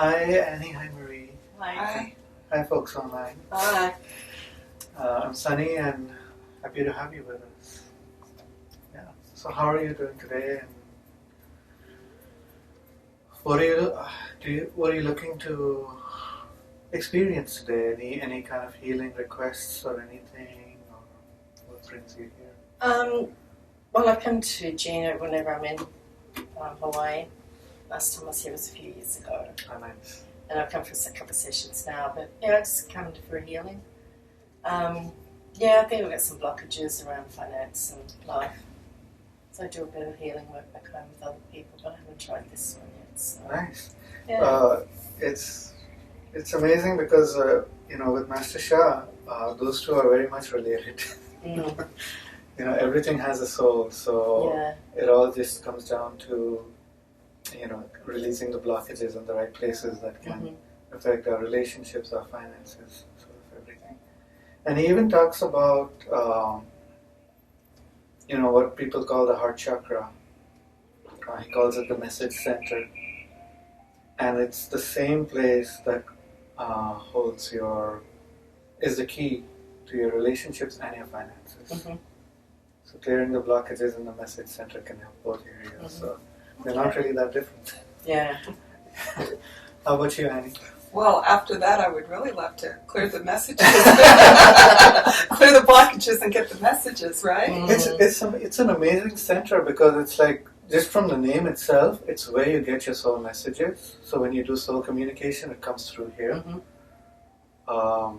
Hi Annie, hi Marie. Hi. Hi folks online. Hi. I'm Sunny and happy to have you with us. Yeah. So how are you doing today? And what are you looking to experience today? Any kind of healing requests or anything? Or what brings you here? Well, I come to Gina whenever I'm in Hawaii. Last time I was here was a few years ago. Oh, nice. And I've come for a couple of sessions now, but yeah, I just come for healing. I think I've got some blockages around finance and life. So I do a bit of healing work back home with other people, but I haven't tried this one yet. So. Nice. Yeah. It's amazing because with Master Shah, those two are very much related. Mm. Everything has a soul, so it all just comes down to releasing the blockages in the right places that can affect our relationships, our finances, sort of everything. And he even talks about what people call the heart chakra. He calls it the message center, and it's the same place that is the key to your relationships and your finances. Mm-hmm. So clearing the blockages in the message center can help both areas. So they're not really that different. Yeah. How about you, Annie? Well, after that, I would really love to clear the messages, clear the blockages, and get the messages right. It's an amazing center because it's like just from the name itself, it's where you get your soul messages. So when you do soul communication, it comes through here. Mm-hmm.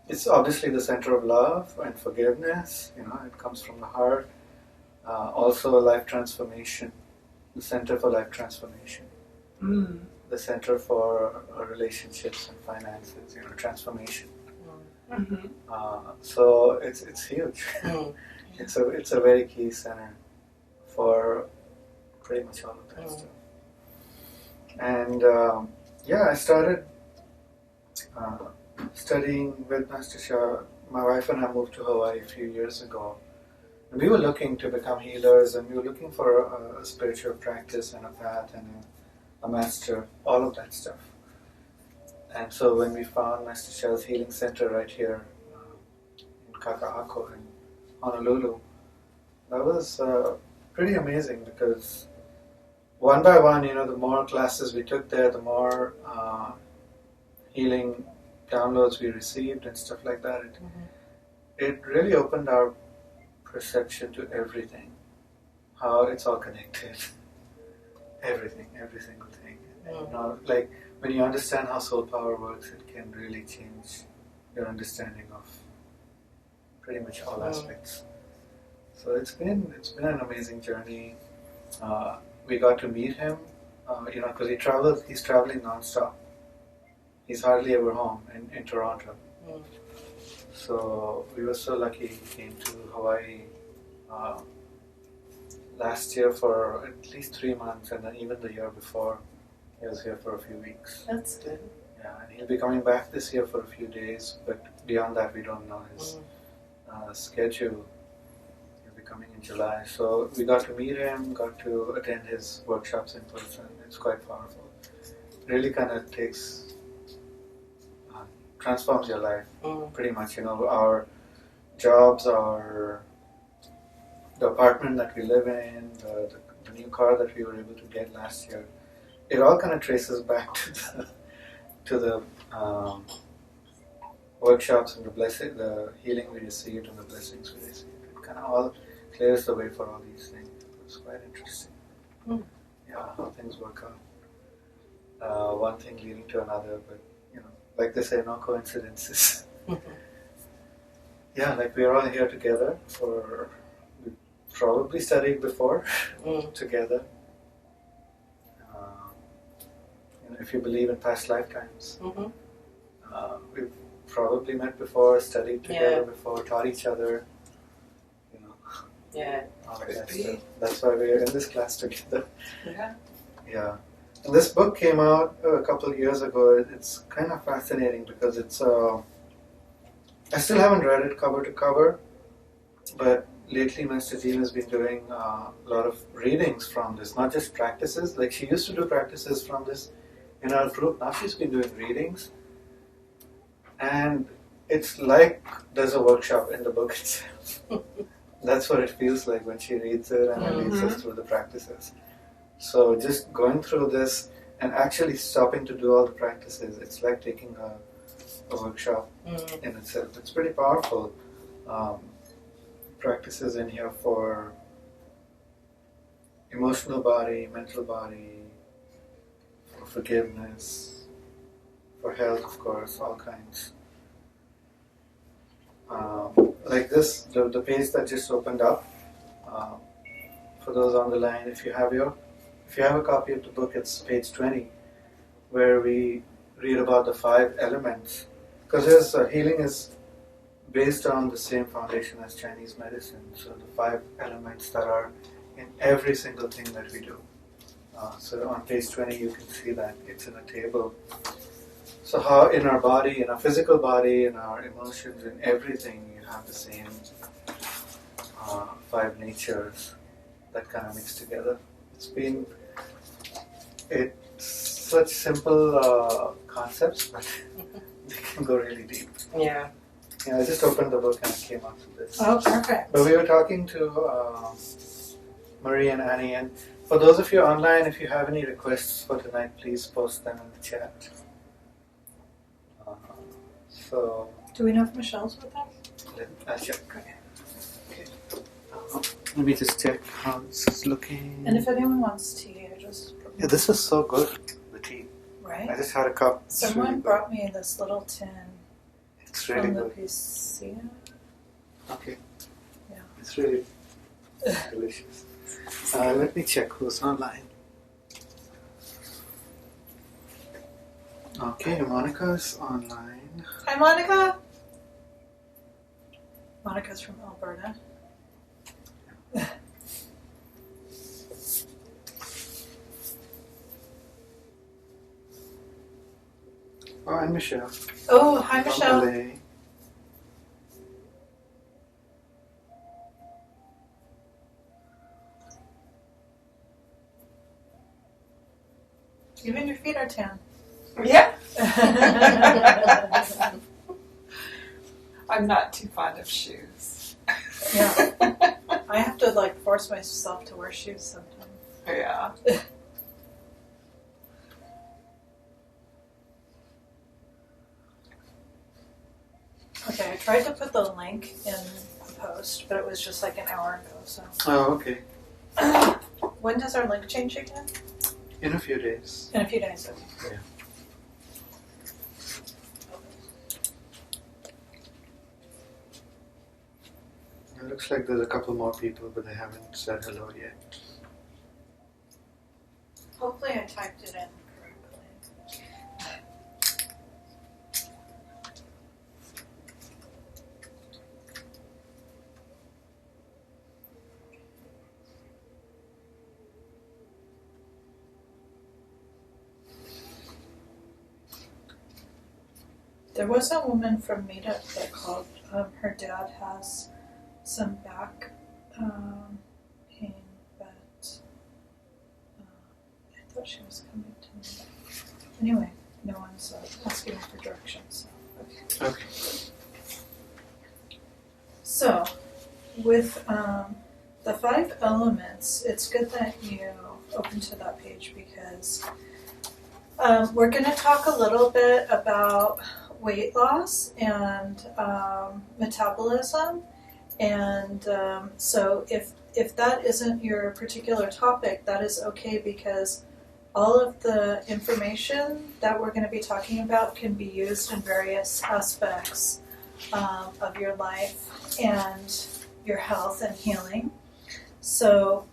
It's obviously the center of love and forgiveness. It comes from the heart. Also, life transformation, the center for life transformation. Mm. The center for relationships and finances, transformation. Mm-hmm. So it's huge. Mm. It's a very key center for pretty much all of that stuff. And I started studying with Master Shah. My wife and I moved to Hawaii a few years ago. And we were looking to become healers, and we were looking for a spiritual practice and a path and a master, all of that stuff. And so when we found Master Shah's healing center right here in Kaka'ako in Honolulu, that was pretty amazing because one by one, the more classes we took there, the more healing downloads we received and stuff like that. It really opened our perception to everything, how it's all connected. Everything, every single thing. Like when you understand how soul power works, it can really change your understanding of pretty much all aspects. So it's been an amazing journey. We got to meet him, because he's traveling non-stop. He's hardly ever home in Toronto. Mm. So we were so lucky he came to Hawaii last year for at least 3 months, and then even the year before, he was here for a few weeks. That's good. Yeah, and he'll be coming back this year for a few days, but beyond that, we don't know his schedule. He'll be coming in July. So we got to meet him, got to attend his workshops in person. It's quite powerful. Really kind of transforms your life, pretty much. Our jobs, the apartment that we live in, the new car that we were able to get last year, it all kind of traces back to the workshops and the healing we received and the blessings we received. It kind of all clears the way for all these things. It's quite interesting. Yeah, how things work out. One thing leading to another, but like they say, no coincidences. Yeah, like we're all here together we probably studied before together. If you believe in past lifetimes, we've probably met before, studied together before, taught each other. Yeah. All of that stuff. That's why we're in this class together. Yeah. Yeah. And this book came out a couple of years ago. It's kind of fascinating because it's I still haven't read it cover to cover, but lately Master Gina has been doing a lot of readings from this, not just practices. Like she used to do practices from this in our group. Now she's been doing readings, and it's like there's a workshop in the book itself. That's what it feels like when she reads it and leads us through the practices. So just going through this and actually stopping to do all the practices, it's like taking a workshop in itself. It's pretty powerful. Practices in here for emotional body, mental body, for forgiveness, for health, of course, all kinds. Like this, the page that just opened up. For those on the line, if you have a copy of the book, it's page 20, where we read about the 5 elements. Because healing is based on the same foundation as Chinese medicine. So the 5 elements that are in every single thing that we do. So on page 20, you can see that it's in a table. So how in our body, in our physical body, in our emotions, in everything, you have the same 5 natures that kind of mix together. It's such simple concepts, but they can go really deep. Yeah. I just opened the book and it came out to this. Oh, perfect. But we were talking to Marie and Annie, and for those of you online, if you have any requests for tonight, please post them in the chat. So Do we know if Michelle's with us? I'll check. Okay. Let me just check how this is looking. And if anyone wants tea, I just... Yeah, this is so good, the tea. Right? I just had a cup. It's Someone really brought me this little tin It's really from the good. piscina. Okay. Yeah. It's really delicious. Let me check who's online. Okay, Monica's online. Hi, Monica. Monica's from Alberta. Oh, and Michelle. Oh, hi, from Michelle. LA. Even your feet are tan. Yeah. I'm not too fond of shoes. Yeah. I have to force myself to wear shoes sometimes. Yeah. Okay, I tried to put the link in the post, but it was just like an hour ago, so. Oh, okay. When does our link change again? In a few days. In a few days, okay. Yeah. It looks like there's a couple more people, but they haven't said hello yet. Hopefully I typed it in correctly. There was a woman from Meetup that called. Her dad has some back pain, but I thought she was coming to me. Anyway, no one's asking me for directions. So. Okay. So, with the 5 elements, it's good that you open to that page because we're going to talk a little bit about weight loss and metabolism. And so if that isn't your particular topic, that is okay because all of the information that we're going to be talking about can be used in various aspects of your life and your health and healing. So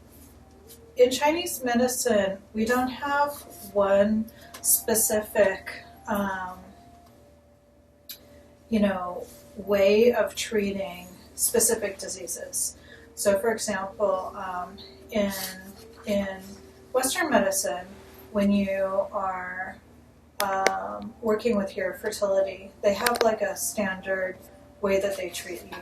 in Chinese medicine, we don't have one specific way of treating specific diseases. So, for example, in Western medicine, when you are working with your fertility, they have like a standard way that they treat you.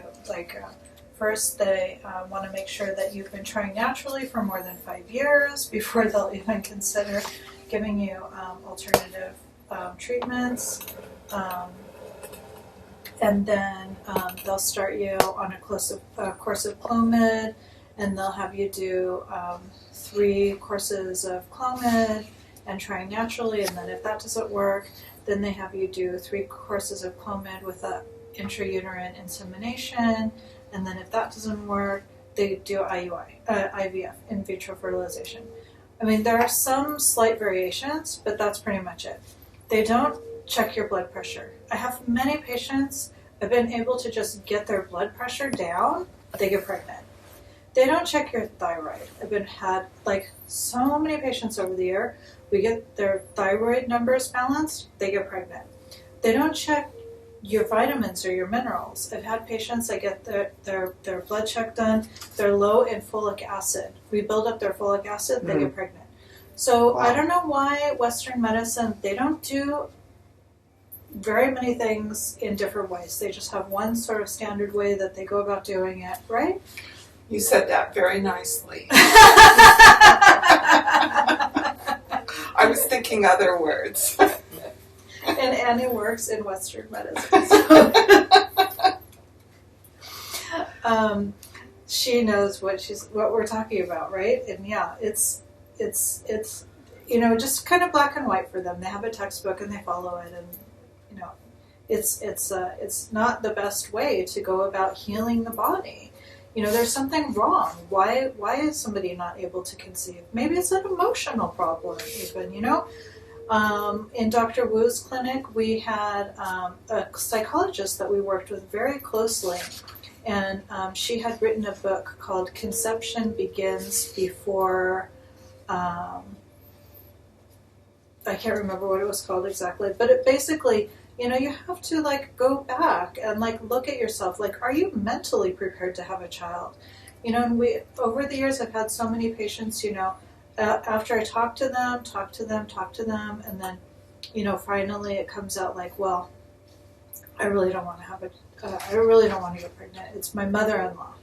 first they want to make sure that you've been trying naturally for more than 5 years before they'll even consider giving you alternative treatments. And then they'll start you on a course of Clomid, and they'll have you do 3 courses of Clomid and trying naturally, and then if that doesn't work, then they have you do 3 courses of Clomid with a intrauterine insemination, and then if that doesn't work, they do IVF, in vitro fertilization. I mean, there are some slight variations, but that's pretty much it. They don't check your blood pressure. I have many patients have been able to just get their blood pressure down, they get pregnant. They don't check your thyroid. Had like so many patients over the year, we get their thyroid numbers balanced, they get pregnant. They don't check your vitamins or your minerals. I've had patients that get their blood check done, they're low in folic acid. We build up their folic acid, they get pregnant. So I don't know why Western medicine, they don't do very many things in different ways. They just have one sort of standard way that they go about doing it, right? You said that very nicely. I was thinking other words. And Annie works in Western medicine. So. She knows what we're talking about, right? And yeah, it's just kind of black and white for them. They have a textbook and they follow it, and it's not the best way to go about healing the body. There's something wrong. Why is somebody not able to conceive? Maybe it's an emotional problem even, In Dr. Wu's clinic, we had a psychologist that we worked with very closely, and she had written a book called Conception Begins Before, I can't remember what it was called exactly, but it basically, you have to go back and look at yourself. Are you mentally prepared to have a child? And we, over the years, I've had so many patients, after I talk to them, and then, finally it comes out well, I really don't want to have I really don't want to get pregnant. It's my mother-in-law.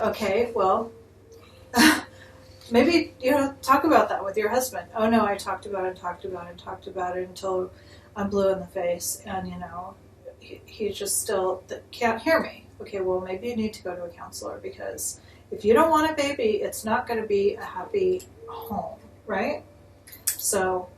Okay, well, maybe, talk about that with your husband. Oh no, I talked about it until I'm blue in the face, and, he just still can't hear me. Okay, well, maybe you need to go to a counselor, because if you don't want a baby, it's not going to be a happy home, right? So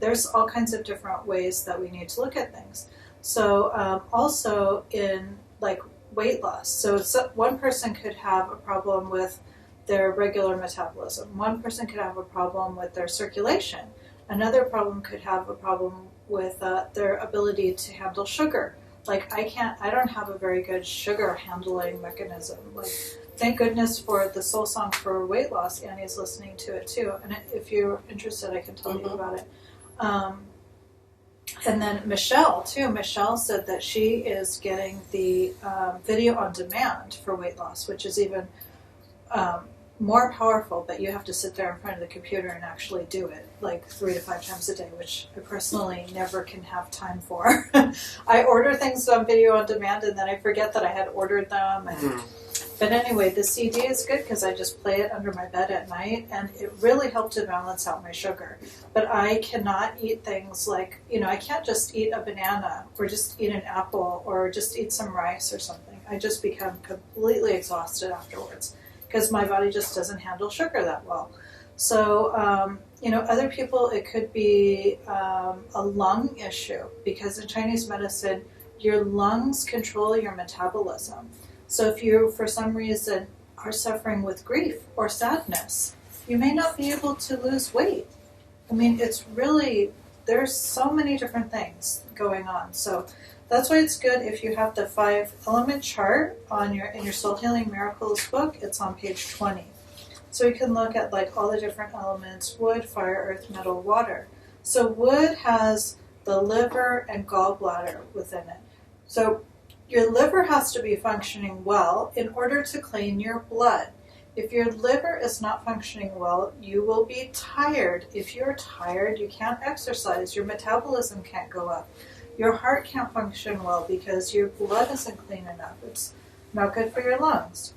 there's all kinds of different ways that we need to look at things. So also in weight loss. So one person could have a problem with their regular metabolism. One person could have a problem with their circulation. Another problem could have a problem with their ability to handle sugar. I don't have a very good sugar handling mechanism. Thank goodness for the Soul Song for Weight Loss. Annie's listening to it too. And if you're interested, I can tell you about it. And then Michelle too. Michelle said that she is getting the video on demand for weight loss, which is even more powerful, but you have to sit there in front of the computer and actually do it 3 to 5 times a day, which I personally never can have time for. I order things on video on demand, and then I forget that I had ordered them. But anyway, the CD is good because I just play it under my bed at night, and it really helped to balance out my sugar. But I cannot eat things I can't just eat a banana or just eat an apple or just eat some rice or something. I just become completely exhausted afterwards, because my body just doesn't handle sugar that well. So, other people, it could be a lung issue, because in Chinese medicine, your lungs control your metabolism. So if you, for some reason, are suffering with grief or sadness, you may not be able to lose weight. I mean, it's really, there's so many different things going on. So that's why it's good if you have the 5-element chart in your Soul Healing Miracles book. It's on page 20. So you can look at all the different elements: wood, fire, earth, metal, water. So wood has the liver and gallbladder within it. So your liver has to be functioning well in order to clean your blood. If your liver is not functioning well, you will be tired. If you're tired, you can't exercise. Your metabolism can't go up. your heart can't function well because your blood isn't clean enough. It's not good for your lungs.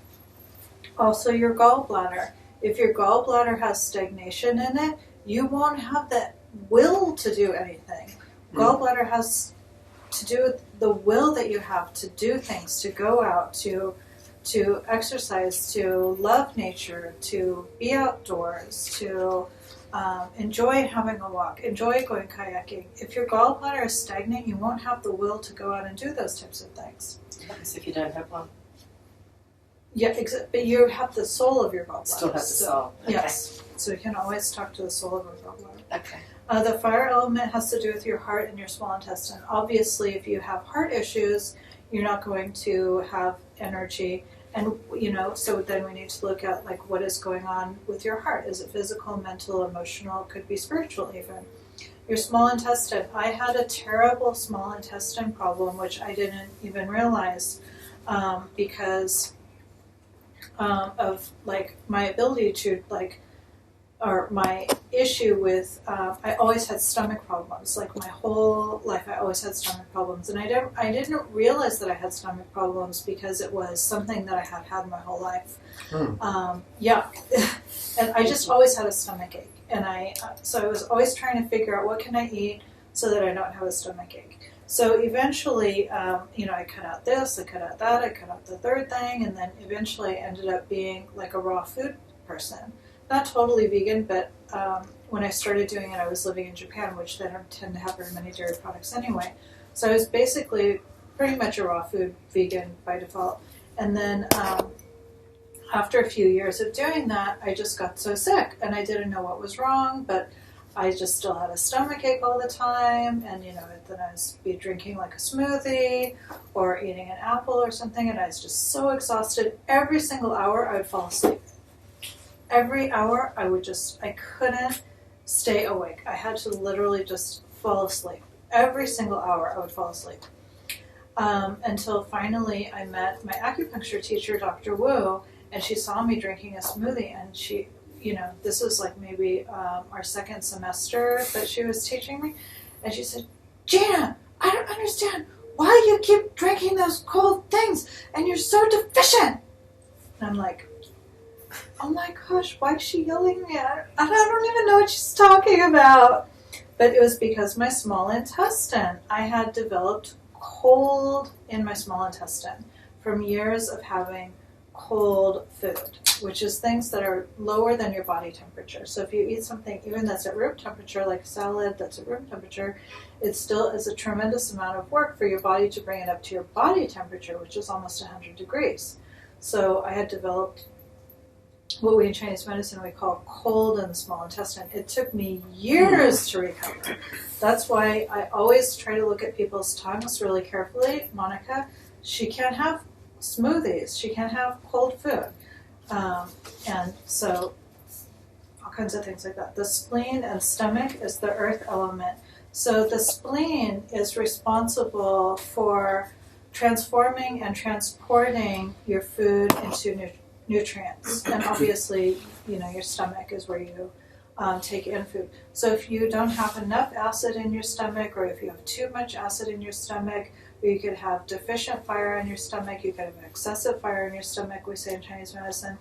Also, your gallbladder. If your gallbladder has stagnation in it, you won't have that will to do anything. Gallbladder has to do with the will that you have to do things, to go out, to exercise, to love nature, to be outdoors, to enjoy having a walk, enjoy going kayaking. If your gallbladder is stagnant, you won't have the will to go out and do those types of things. As if you don't have one. Yeah, but you have the soul of your gallbladder. Still have the soul. Okay. Yes. So you can always talk to the soul of your gallbladder. Okay. The fire element has to do with your heart and your small intestine. Obviously, if you have heart issues, you're not going to have energy. And, so then we need to look at, like, what is going on with your heart. Is it physical, mental, emotional? It could be spiritual even. Your small intestine. I had a terrible small intestine problem, which I didn't even realize because of, like, my ability to, like, or my issue with, I always had stomach problems. Like my whole life, I always had stomach problems. And I didn't realize that I had stomach problems because it was something that I had had my whole life. Yeah. And I just always had a stomach ache. And so I was always trying to figure out what can I eat so that I don't have a stomach ache. So eventually, I cut out this, I cut out that, I cut out the third thing. And then eventually I ended up being like a raw food person. Not totally vegan, but when I started doing it, I was living in Japan, which they don't tend to have very many dairy products anyway. So I was basically pretty much a raw food vegan by default. And then after a few years of doing that, I just got so sick, and I didn't know what was wrong, but I just still had a stomach ache all the time, and then I was be drinking like a smoothie or eating an apple or something, and I was just so exhausted. Every single hour, I would fall asleep. Every hour, I couldn't stay awake. I had to literally just fall asleep. Every single hour, I would fall asleep. Until finally I met my acupuncture teacher, Dr. Wu, and she saw me drinking a smoothie, and she, this was like maybe our second semester that she was teaching me, and she said, "Gina, I don't understand why you keep drinking those cold things, and you're so deficient." And I'm like, oh my gosh, why is she yelling at me? I don't even know what she's talking about. But it was because my small intestine, I had developed cold in my small intestine from years of having cold food, which is things that are lower than your body temperature. So if you eat something even that's at room temperature, like a salad that's at room temperature, it still is a tremendous amount of work for your body to bring it up to your body temperature, which is almost 100 degrees. So I had developed what we in Chinese medicine we call cold in the small intestine. It took me years to recover. That's why I always try to look at people's tongues really carefully. Monica, she can't have smoothies. She can't have cold food. And so all kinds of things like that. The spleen and stomach is the earth element. So the spleen is responsible for transforming and transporting your food into nutrients, and obviously, your stomach is where you take in food. So if you don't have enough acid in your stomach, or if you have too much acid in your stomach, or you could have deficient fire in your stomach, you could have excessive fire in your stomach, we say in Chinese medicine.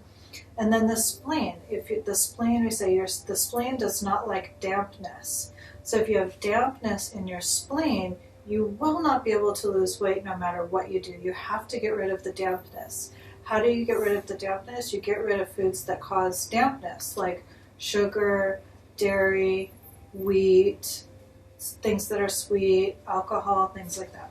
And then the spleen, the spleen does not like dampness. So if you have dampness in your spleen, you will not be able to lose weight no matter what you do. You have to get rid of the dampness. How do you get rid of the dampness? You get rid of foods that cause dampness, like sugar, dairy, wheat, things that are sweet, alcohol, things like that.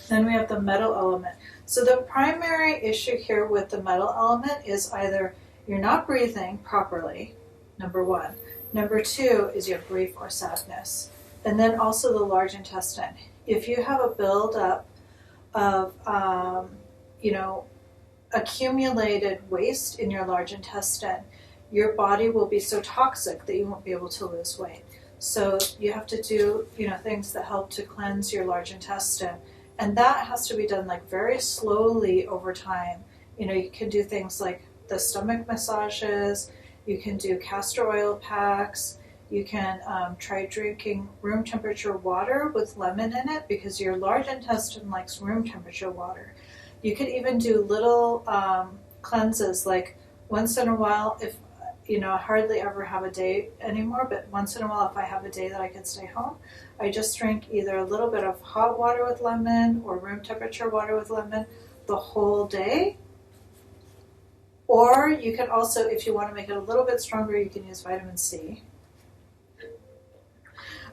Then we have the metal element. So the primary issue here with the metal element is either you're not breathing properly, number one. Number two is you have grief or sadness. And then also the large intestine. If you have a buildup of, accumulated waste in your large intestine, your body will be so toxic that you won't be able to lose weight. So you have to do, things that help to cleanse your large intestine. And that has to be done like very slowly over time. You can do things like the stomach massages, you can do castor oil packs, You can try drinking room temperature water with lemon in it because your large intestine likes room temperature water. You could even do little cleanses, like once in a while, if I hardly ever have a day anymore, but once in a while, if I have a day that I can stay home, I just drink either a little bit of hot water with lemon or room temperature water with lemon the whole day. Or you can also, if you want to make it a little bit stronger, you can use vitamin C.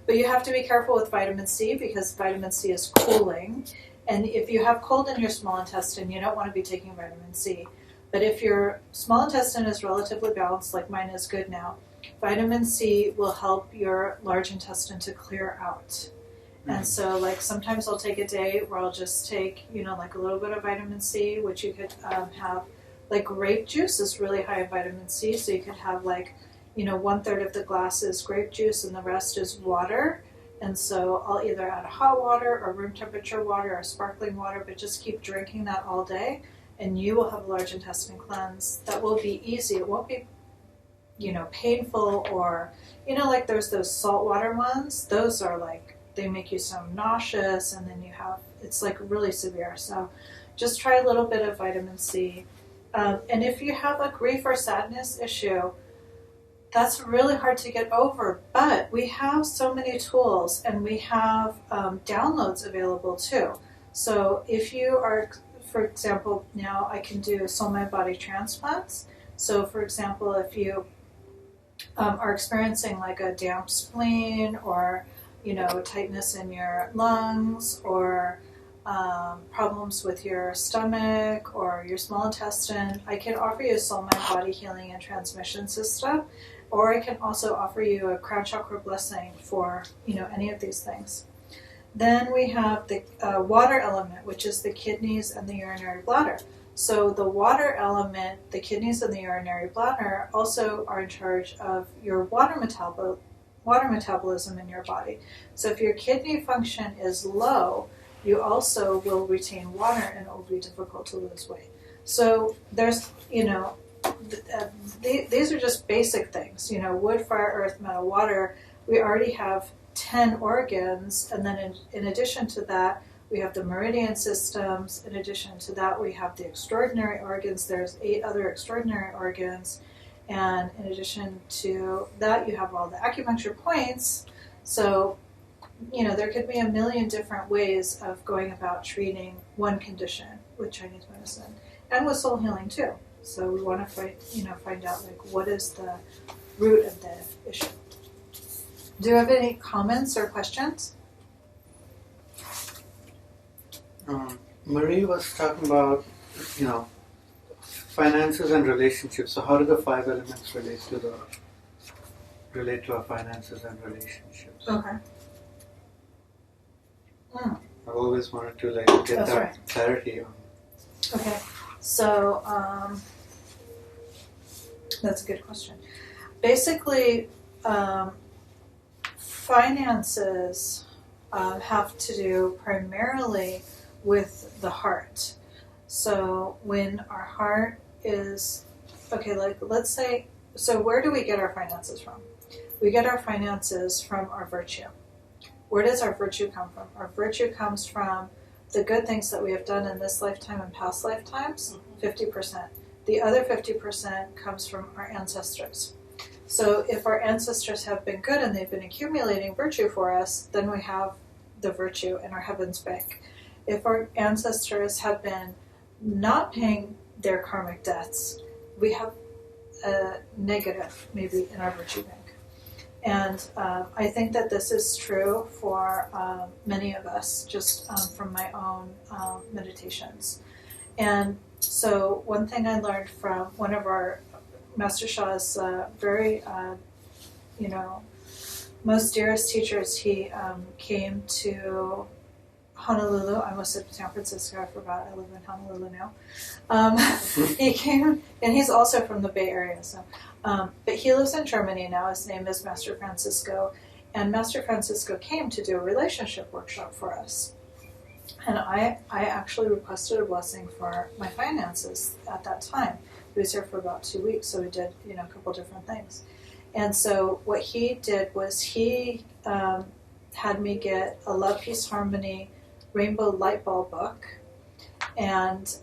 But you have to be careful with vitamin C because vitamin C is cooling. And if you have cold in your small intestine, you don't want to be taking vitamin C. But if your small intestine is relatively balanced, like mine is good now, vitamin C will help your large intestine to clear out. Mm-hmm. And so, like, sometimes I'll take a day where I'll just take, like a little bit of vitamin C, which you could have, like grape juice is really high in vitamin C, so you could have like, 1/3 of the glass is grape juice and the rest is water. And so I'll either add hot water or room temperature water or sparkling water, but just keep drinking that all day. And you will have a large intestine cleanse that will be easy. It won't be, painful or, like there's those saltwater ones. Those are like, they make you so nauseous and then it's like really severe. So just try a little bit of vitamin C. And if you have a grief or sadness issue, that's really hard to get over. But we have so many tools and we have downloads available too. So if you are, for example, now I can do soul, mind, body transplants. So for example, if you are experiencing like a damp spleen or, tightness in your lungs or problems with your stomach or your small intestine, I can offer you a soul, mind, body healing and transmission system. Or I can also offer you a crown chakra blessing for, any of these things. Then we have the water element, which is the kidneys and the urinary bladder. So the water element, the kidneys and the urinary bladder also are in charge of your water metabolism in your body. So if your kidney function is low, you also will retain water and it will be difficult to lose weight. So there's, these are just basic things, wood, fire, earth, metal, water. We already have 10 organs, and then in addition to that, we have the meridian systems. In addition to that, we have the extraordinary organs. There's 8 other extraordinary organs, and in addition to that, you have all the acupuncture points. So, there could be a million different ways of going about treating one condition with Chinese medicine, and with soul healing too. So we want to find out like what is the root of the issue. Do you have any comments or questions? Marie was talking about, finances and relationships. So how do the 5 elements relate to our finances and relationships? Okay. I've always wanted to get that clarity on. Okay. So that's a good question. Basically, finances have to do primarily with the heart. So when our heart is, let's say, so where do we get our finances from? We get our finances from our virtue. Where does our virtue come from? Our virtue comes from the good things that we have done in this lifetime and past lifetimes, 50%. The other 50% comes from our ancestors. So if our ancestors have been good and they've been accumulating virtue for us, then we have the virtue in our heavens bank. If our ancestors have been not paying their karmic debts, we have a negative maybe in our virtue bank. And I think that this is true for many of us, just from my own meditations. And so one thing I learned from one of our Master Sha's very, most dearest teachers, he came to Honolulu. I almost said San Francisco. I forgot. I live in Honolulu now. He came, and he's also from the Bay Area. So, but he lives in Germany now. His name is Master Francisco, and Master Francisco came to do a relationship workshop for us. And I actually requested a blessing for my finances at that time. He was here for about 2 weeks, so we did, a couple different things. And so what he did was he had me get a Love, Peace, Harmony Rainbow Light Ball book, and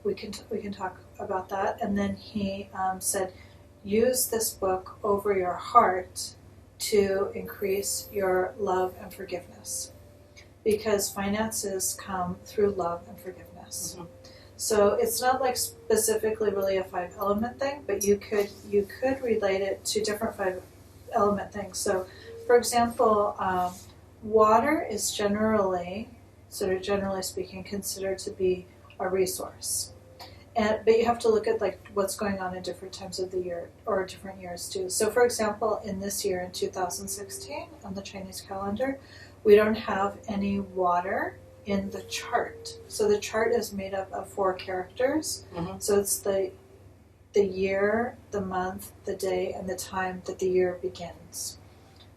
we can talk about that. And then he said, use this book over your heart to increase your love and forgiveness, because finances come through love and forgiveness. Mm-hmm. So it's not like specifically really a 5-element thing, but you could relate it to different 5-element things. So, for example, water is generally speaking, considered to be a resource. But you have to look at like what's going on in different times of the year or different years too. So, for example, in this year, in 2016, on the Chinese calendar, we don't have any water in the chart. So the chart is made up of 4 characters. Mm-hmm. So it's the year, the month, the day, and the time that the year begins.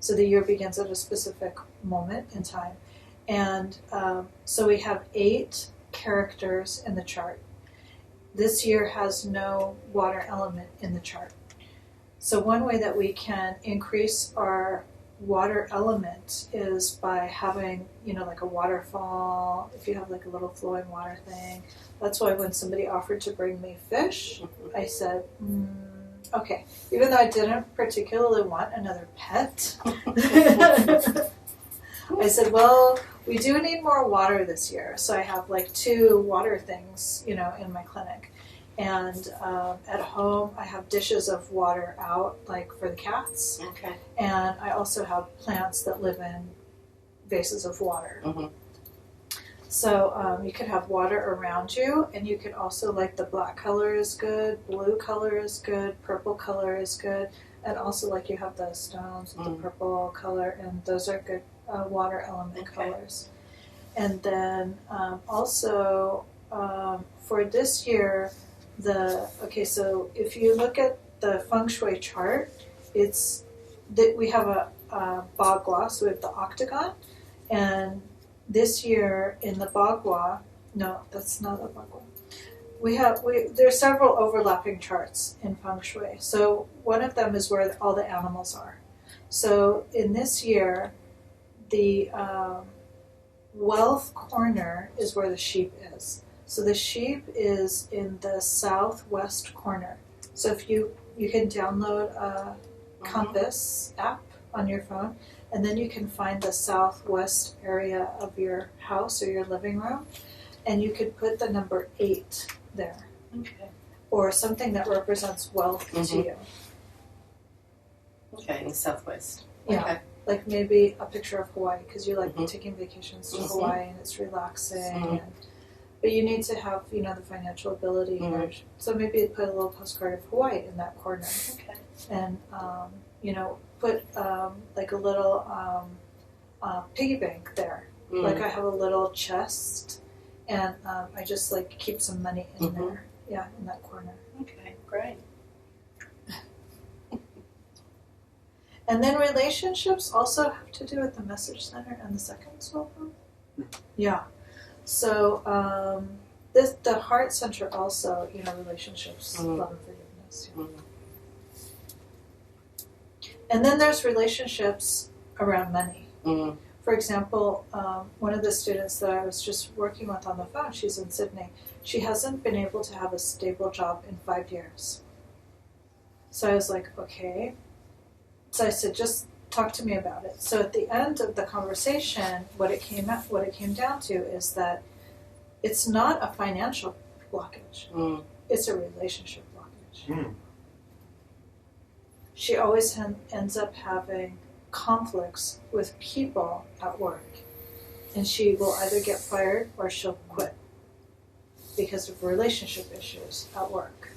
So the year begins at a specific moment in time. And so we have 8 characters in the chart. This year has no water element in the chart. So one way that we can increase our water element is by having, like a waterfall, if you have like a little flowing water thing. That's why when somebody offered to bring me fish, I said, okay. Even though I didn't particularly want another pet, I said, well, we do need more water this year. So I have like 2 water things, in my clinic. And at home, I have dishes of water out, like for the cats. Okay. And I also have plants that live in vases of water. Mm-hmm. So you could have water around you, and you could also, like, the black color is good, blue color is good, purple color is good, and also, like, you have the stones with the purple color, and those are good water element colors. And then also for this year, so if you look at the feng shui chart, it's that we have a bagua, so we have the octagon, and this year in the bagua, no, that's not a bagua. There's several overlapping charts in feng shui. So one of them is where all the animals are. So in this year, the wealth corner is where the sheep is. So the sheep is in the southwest corner. So if you can download a compass app on your phone, and then you can find the southwest area of your house or your living room, and you could put the number 8 there. Okay. Or something that represents wealth to you. Okay, in the southwest. Yeah. Okay. Like maybe a picture of Hawaii, because you like taking vacations to Hawaii and it's relaxing. But you need to have, the financial ability. So maybe put a little postcard of Hawaii in that corner. Okay. And, put like a little piggy bank there. Like I have a little chest, and I just like keep some money in there. Yeah, in that corner. Okay, great. And then relationships also have to do with the message center and the second soul room. Yeah. So the heart center also, relationships, love and forgiveness. Yeah. And then there's relationships around money. For example, one of the students that I was just working with on the phone, she's in Sydney, she hasn't been able to have a stable job in 5 years. So I was like, okay. So I said, just talk to me about it. So at the end of the conversation, what it came down to is that it's not a financial blockage. It's a relationship blockage. She always ends up having conflicts with people at work. And she will either get fired or she'll quit because of relationship issues at work.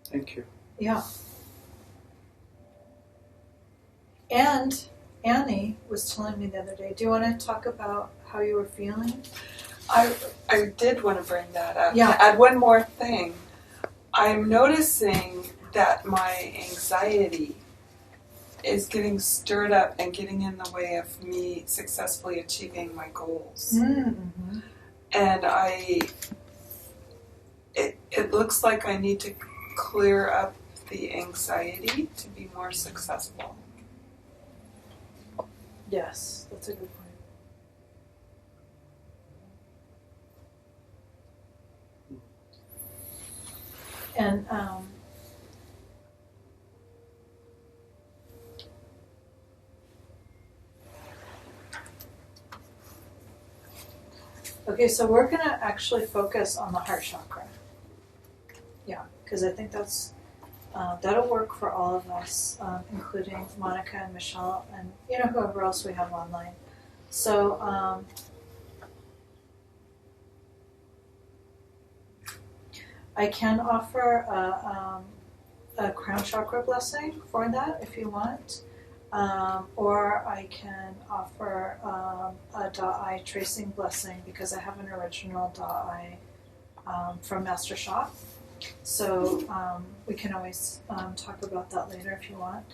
Thank you. Yeah. And Annie was telling me the other day, do you want to talk about how you were feeling? I did want to bring that up. Yeah. Add one more thing. I'm noticing that my anxiety is getting stirred up and getting in the way of me successfully achieving my goals. and it looks like I need to clear up the anxiety to be more successful. Yes, that's a good point. And okay, so we're going to actually focus on the heart chakra. Yeah, because I think that'll work for all of us, including Monica and Michelle and whoever else we have online. So I can offer a crown chakra blessing for that if you want. Or I can offer a Da'ai tracing blessing because I have an original Da'ai from Master Sha. So we can always talk about that later if you want.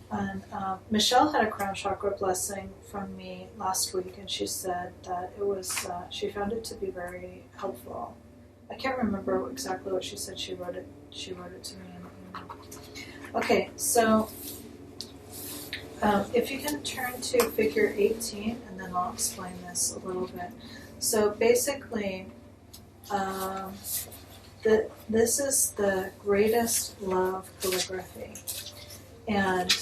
And Michelle had a crown chakra blessing from me last week, and she said that it was she found it to be very helpful. I can't remember exactly what she said. She wrote it to me in the email. Okay, so if you can turn to figure 18, and then I'll explain this a little bit. So basically, this is the greatest love calligraphy. And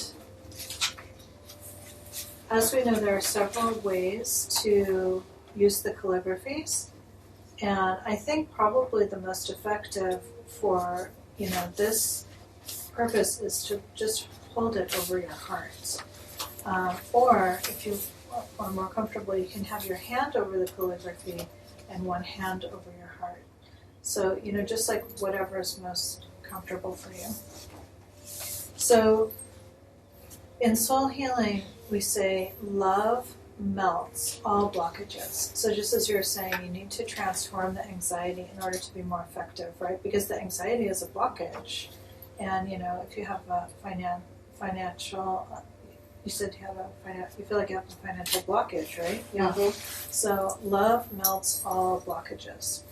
as we know, there are several ways to use the calligraphies. And I think probably the most effective for, this purpose is to just hold it over your heart. Or if you are more comfortable, you can have your hand over the calligraphy and one hand over your heart. So, just like whatever is most comfortable for you. So, in soul healing, we say love melts all blockages. So just as you're saying, you need to transform the anxiety in order to be more effective, right? Because the anxiety is a blockage. And, if you have a financial, you said you feel like you have a financial blockage, right? Yeah. Mm-hmm. So love melts all blockages.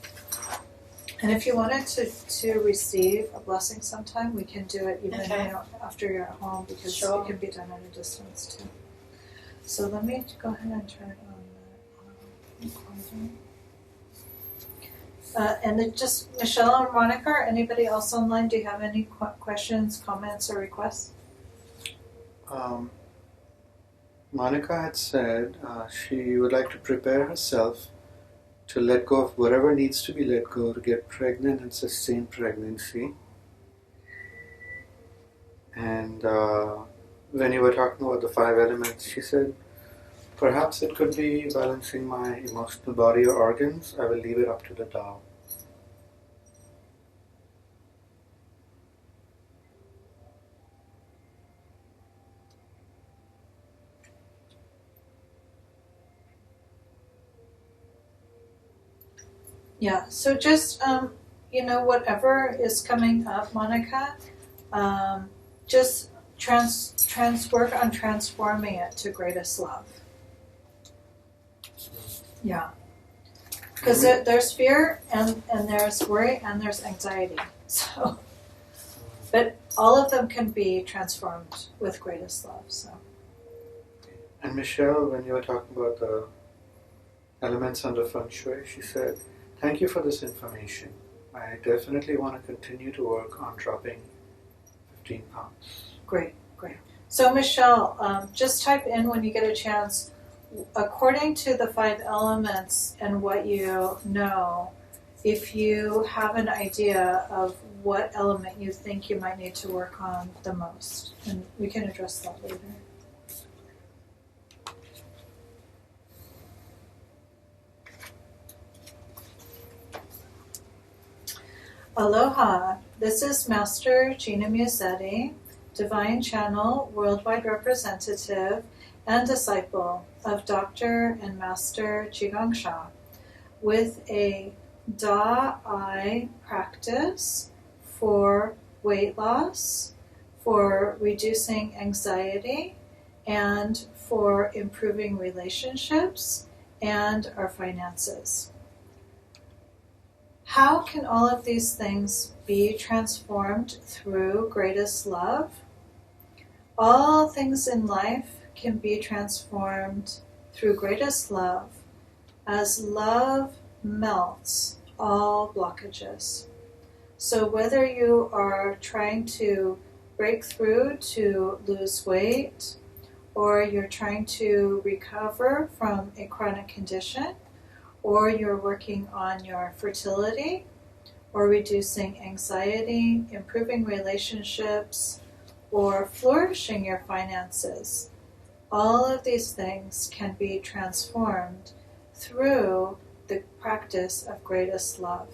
And if you wanted to receive a blessing sometime, we can do it even after you're at home because it can be done at a distance too. So let me go ahead and turn on the recording. And then just Michelle or Monica or anybody else online, do you have any questions, comments, or requests? Monica had said she would like to prepare herself to let go of whatever needs to be let go to get pregnant and sustain pregnancy. And when you were talking about the 5 elements, she said, perhaps it could be balancing my emotional body or organs. I will leave it up to the Tao. Yeah, so just, whatever is coming up, Monica, just work on transforming it to greatest love. Yeah. Because there's fear, and there's worry, and there's anxiety. So, but all of them can be transformed with greatest love, so. And Michelle, when you were talking about the elements under Feng Shui, she said, thank you for this information. I definitely want to continue to work on dropping 15 pounds. Great. So Michelle, just type in when you get a chance, according to the 5 elements and what you know, if you have an idea of what element you think you might need to work on the most. And we can address that later. Aloha, this is Master Gina Musetti, Divine Channel, Worldwide Representative, and Disciple of Dr. and Master Qigong Sha, with a Da'ai practice for weight loss, for reducing anxiety, and for improving relationships and our finances. How can all of these things be transformed through greatest love? All things in life can be transformed through greatest love as love melts all blockages. So whether you are trying to break through to lose weight, or you're trying to recover from a chronic condition, or you're working on your fertility, or reducing anxiety, improving relationships, or flourishing your finances, all of these things can be transformed through the practice of greatest love.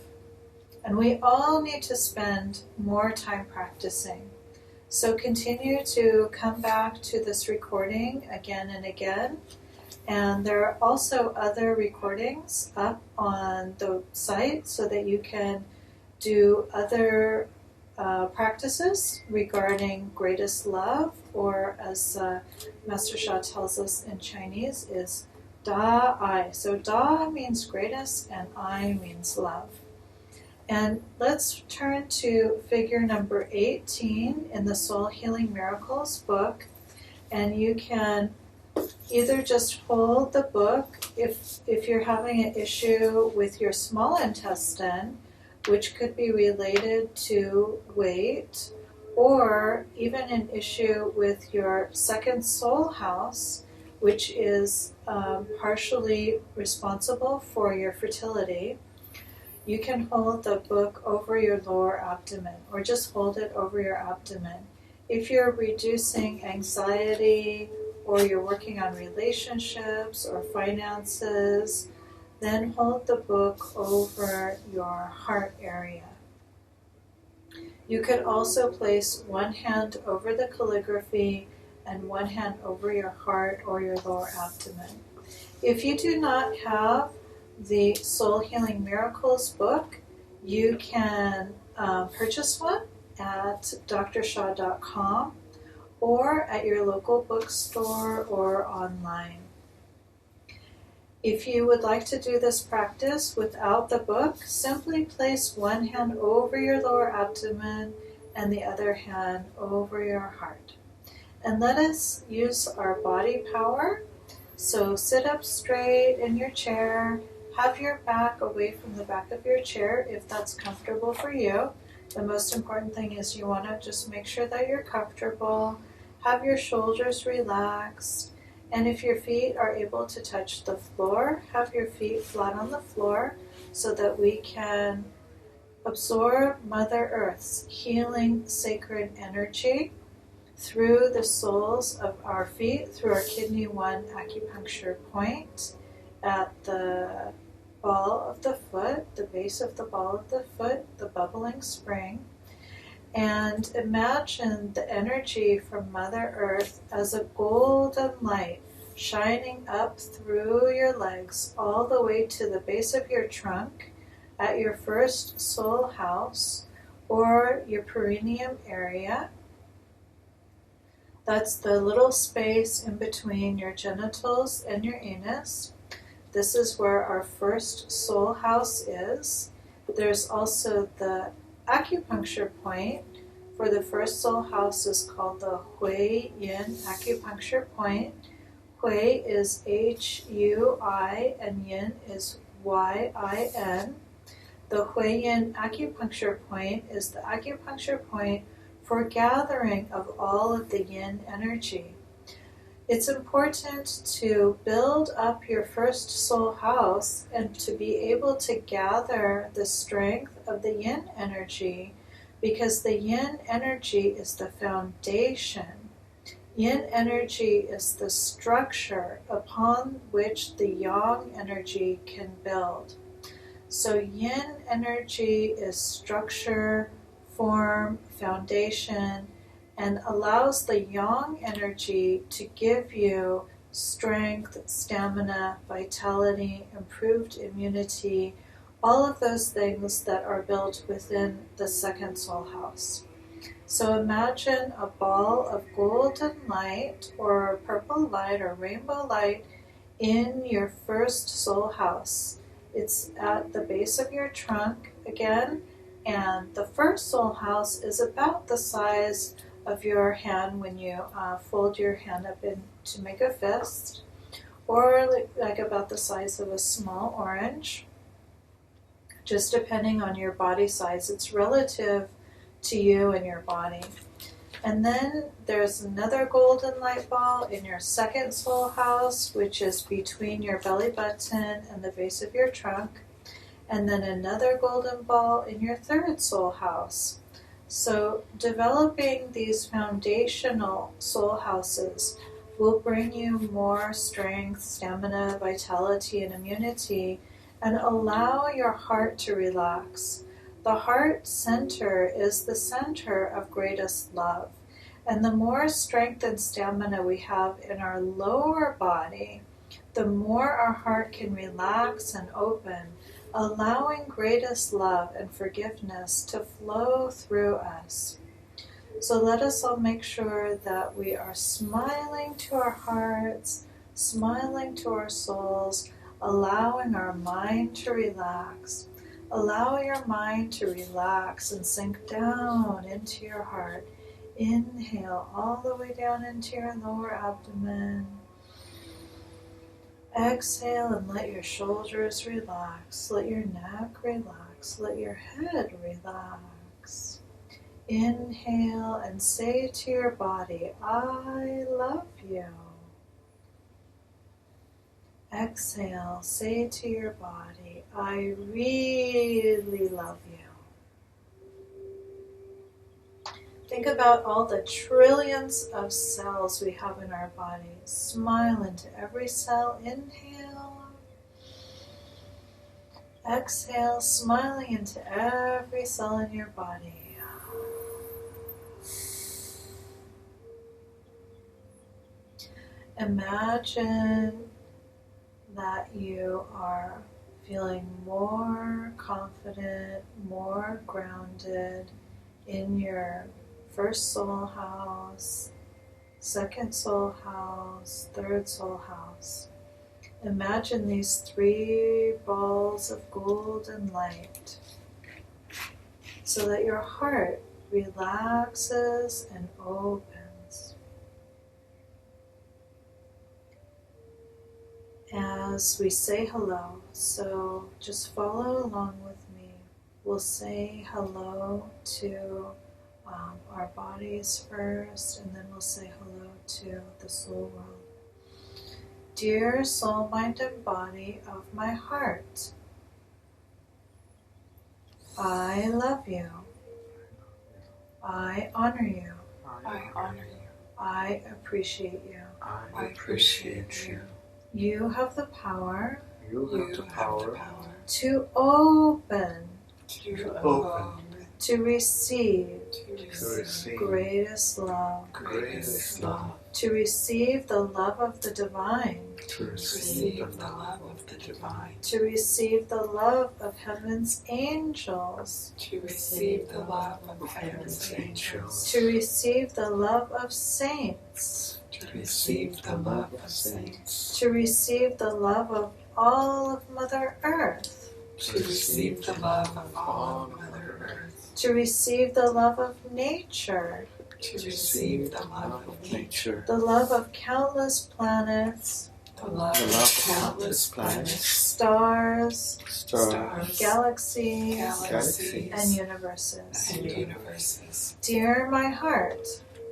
And we all need to spend more time practicing. So continue to come back to this recording again and again. And there are also other recordings up on the site so that you can do other practices regarding greatest love, or as Master Sha tells us in Chinese, is Da Ai. So Da means greatest and I means love. And let's turn to figure number 18 in the Soul Healing Miracles book. And you can either just hold the book if you're having an issue with your small intestine, which could be related to weight, or even an issue with your second soul house, which is partially responsible for your fertility. You can hold the book over your lower abdomen, or just hold it over your abdomen. If you're reducing anxiety, or you're working on relationships or finances, then hold the book over your heart area. You could also place one hand over the calligraphy and one hand over your heart or your lower abdomen. If you do not have the Soul Healing Miracles book, you can purchase one at drshaw.com or at your local bookstore or online. If you would like to do this practice without the book, simply place one hand over your lower abdomen and the other hand over your heart. And let us use our body power. So sit up straight in your chair. Have your back away from the back of your chair if that's comfortable for you. The most important thing is you want to just make sure that you're comfortable. Have your shoulders relaxed. And if your feet are able to touch the floor, have your feet flat on the floor so that we can absorb Mother Earth's healing sacred energy through the soles of our feet, through our kidney 1 acupuncture point at the ball of the foot, the base of the ball of the foot, the bubbling spring. And imagine the energy from Mother Earth as a golden light shining up through your legs all the way to the base of your trunk at your first soul house or your perineum area. That's the little space in between your genitals and your anus. This is where our first soul house is. There's also the acupuncture point for the first soul house is called the Hui Yin acupuncture point. Hui is H-U-I and Yin is Y-I-N. The Hui Yin acupuncture point is the acupuncture point for gathering of all of the yin energy. It's important to build up your first soul house and to be able to gather the strength of the yin energy, because the yin energy is the foundation. Yin energy is the structure upon which the yang energy can build. So yin energy is structure, form, foundation, and allows the yang energy to give you strength, stamina, vitality, improved immunity, all of those things that are built within the second soul house. So imagine a ball of golden light or purple light or rainbow light in your first soul house. It's at the base of your trunk. again. And the first soul house is about the size of your hand when you fold your hand up in to make a fist, or like about the size of a small orange, just depending on your body size. It's relative to you and your body. And then there's another golden light ball in your second soul house, which is between your belly button and the base of your trunk. And then another golden ball in your third soul house. So developing these foundational soul houses will bring you more strength, stamina, vitality, and immunity, and allow your heart to relax. The heart center is the center of greatest love. And the more strength and stamina we have in our lower body, the more our heart can relax and open, allowing greatest love and forgiveness to flow through us. So let us all make sure that we are smiling to our hearts, smiling to our souls, allowing our mind to relax. Allow your mind to relax and sink down into your heart. Inhale all the way down into your lower abdomen. Exhale and let your shoulders relax. Let your neck relax. Let your head relax. Inhale and say to your body, I love you. Exhale, say to your body, I really love you. Think about all the trillions of cells we have in our body. Smile into every cell. Inhale. Exhale, smiling into every cell in your body. Imagine that you are feeling more confident, more grounded in your first soul house, second soul house, third soul house. Imagine these 3 balls of golden light so that your heart relaxes and opens. As we say hello, so just follow along with me. We'll say hello to our bodies first, and then we'll say hello to the soul world. Dear soul, mind, and body of my heart, I love you. I honor you. I honor you. I appreciate you. I appreciate you. You have the power You have the power to open, to open, to receive to receive greatest love, greatest love, to receive the love of the divine, to receive the love of the divine, to receive the love of heaven's angels, to receive the love of heaven's angels, to receive the love of saints, to receive the love of saints, to receive the love of all of Mother Earth, to receive the love of all Mother Earth, to receive the love of nature, to receive the love of nature, the love of countless planets, the love of countless planets, stars, stars, galaxies, galaxies, and universes. and universes. Dear my heart,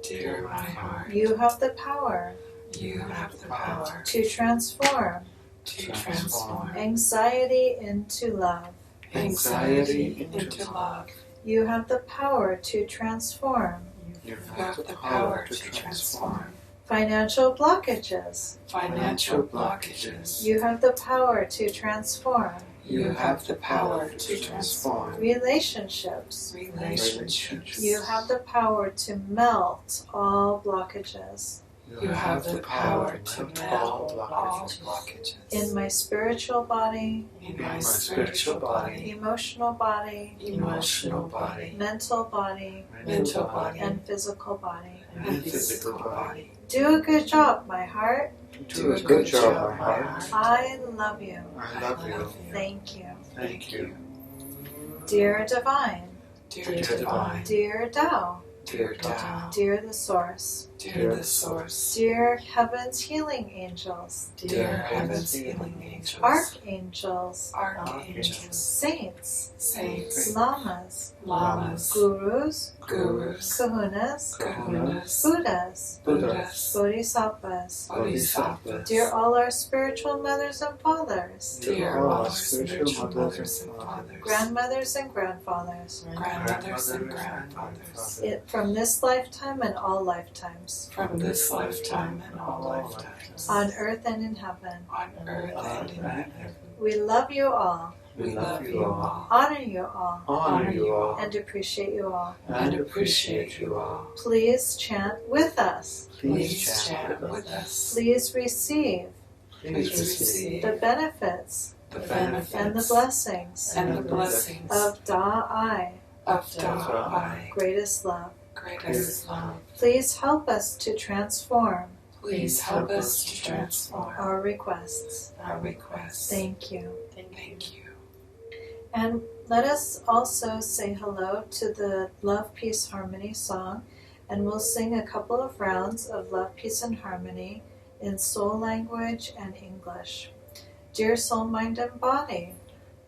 Dear my heart, you have the power you have the power to transform to transform anxiety into love. anxiety into love. You have the power to transform You have the power to transform financial blockages. financial blockages. You have the power to transform You have the power to transform relationships. relationships. You have the power to melt all blockages. You have the power to melt all blockages. In my spiritual body, In my spiritual body, emotional body, emotional body, mental body, mental body, and physical body. and physical body. Do a good job, my heart. Do a good job, my heart. I love you. I love you. Thank you. Thank you. Dear Divine, Dear Divine, Dear Tao, Dear Tao, Dear the Source, Dear the Source, Dear Heaven's Healing Angels, Dear Heaven's Healing Angels, Archangels, Archangels, Saints, Saints, Lamas, Lamas, Gurus, Gurus, Kahunas, Kahunas, Buddhas, Buddhas, Bodhisattvas, Bodhisattvas, dear all our spiritual mothers and fathers, dear all our spiritual mothers and fathers, grandmothers and grandfathers, grandmothers and grandfathers, from this lifetime and all lifetimes, from this lifetime and all lifetimes, on earth and in heaven. on earth and in heaven. We love you all, We love you all, honor you all, Honor you all. and appreciate you all. and appreciate you all. Please chant with us. Please chant with us. Please receive Please receive the benefits the benefits and the blessings and the blessings of Da-I, of Da'ai, greatest love. greatest love. Please help us to transform Please help us to transform our requests. our requests. Thank you. Thank you. And let us also say hello to the Love, Peace, Harmony song, and we'll sing a couple of rounds of Love, Peace, and Harmony in soul language and English. Dear soul, mind, and body,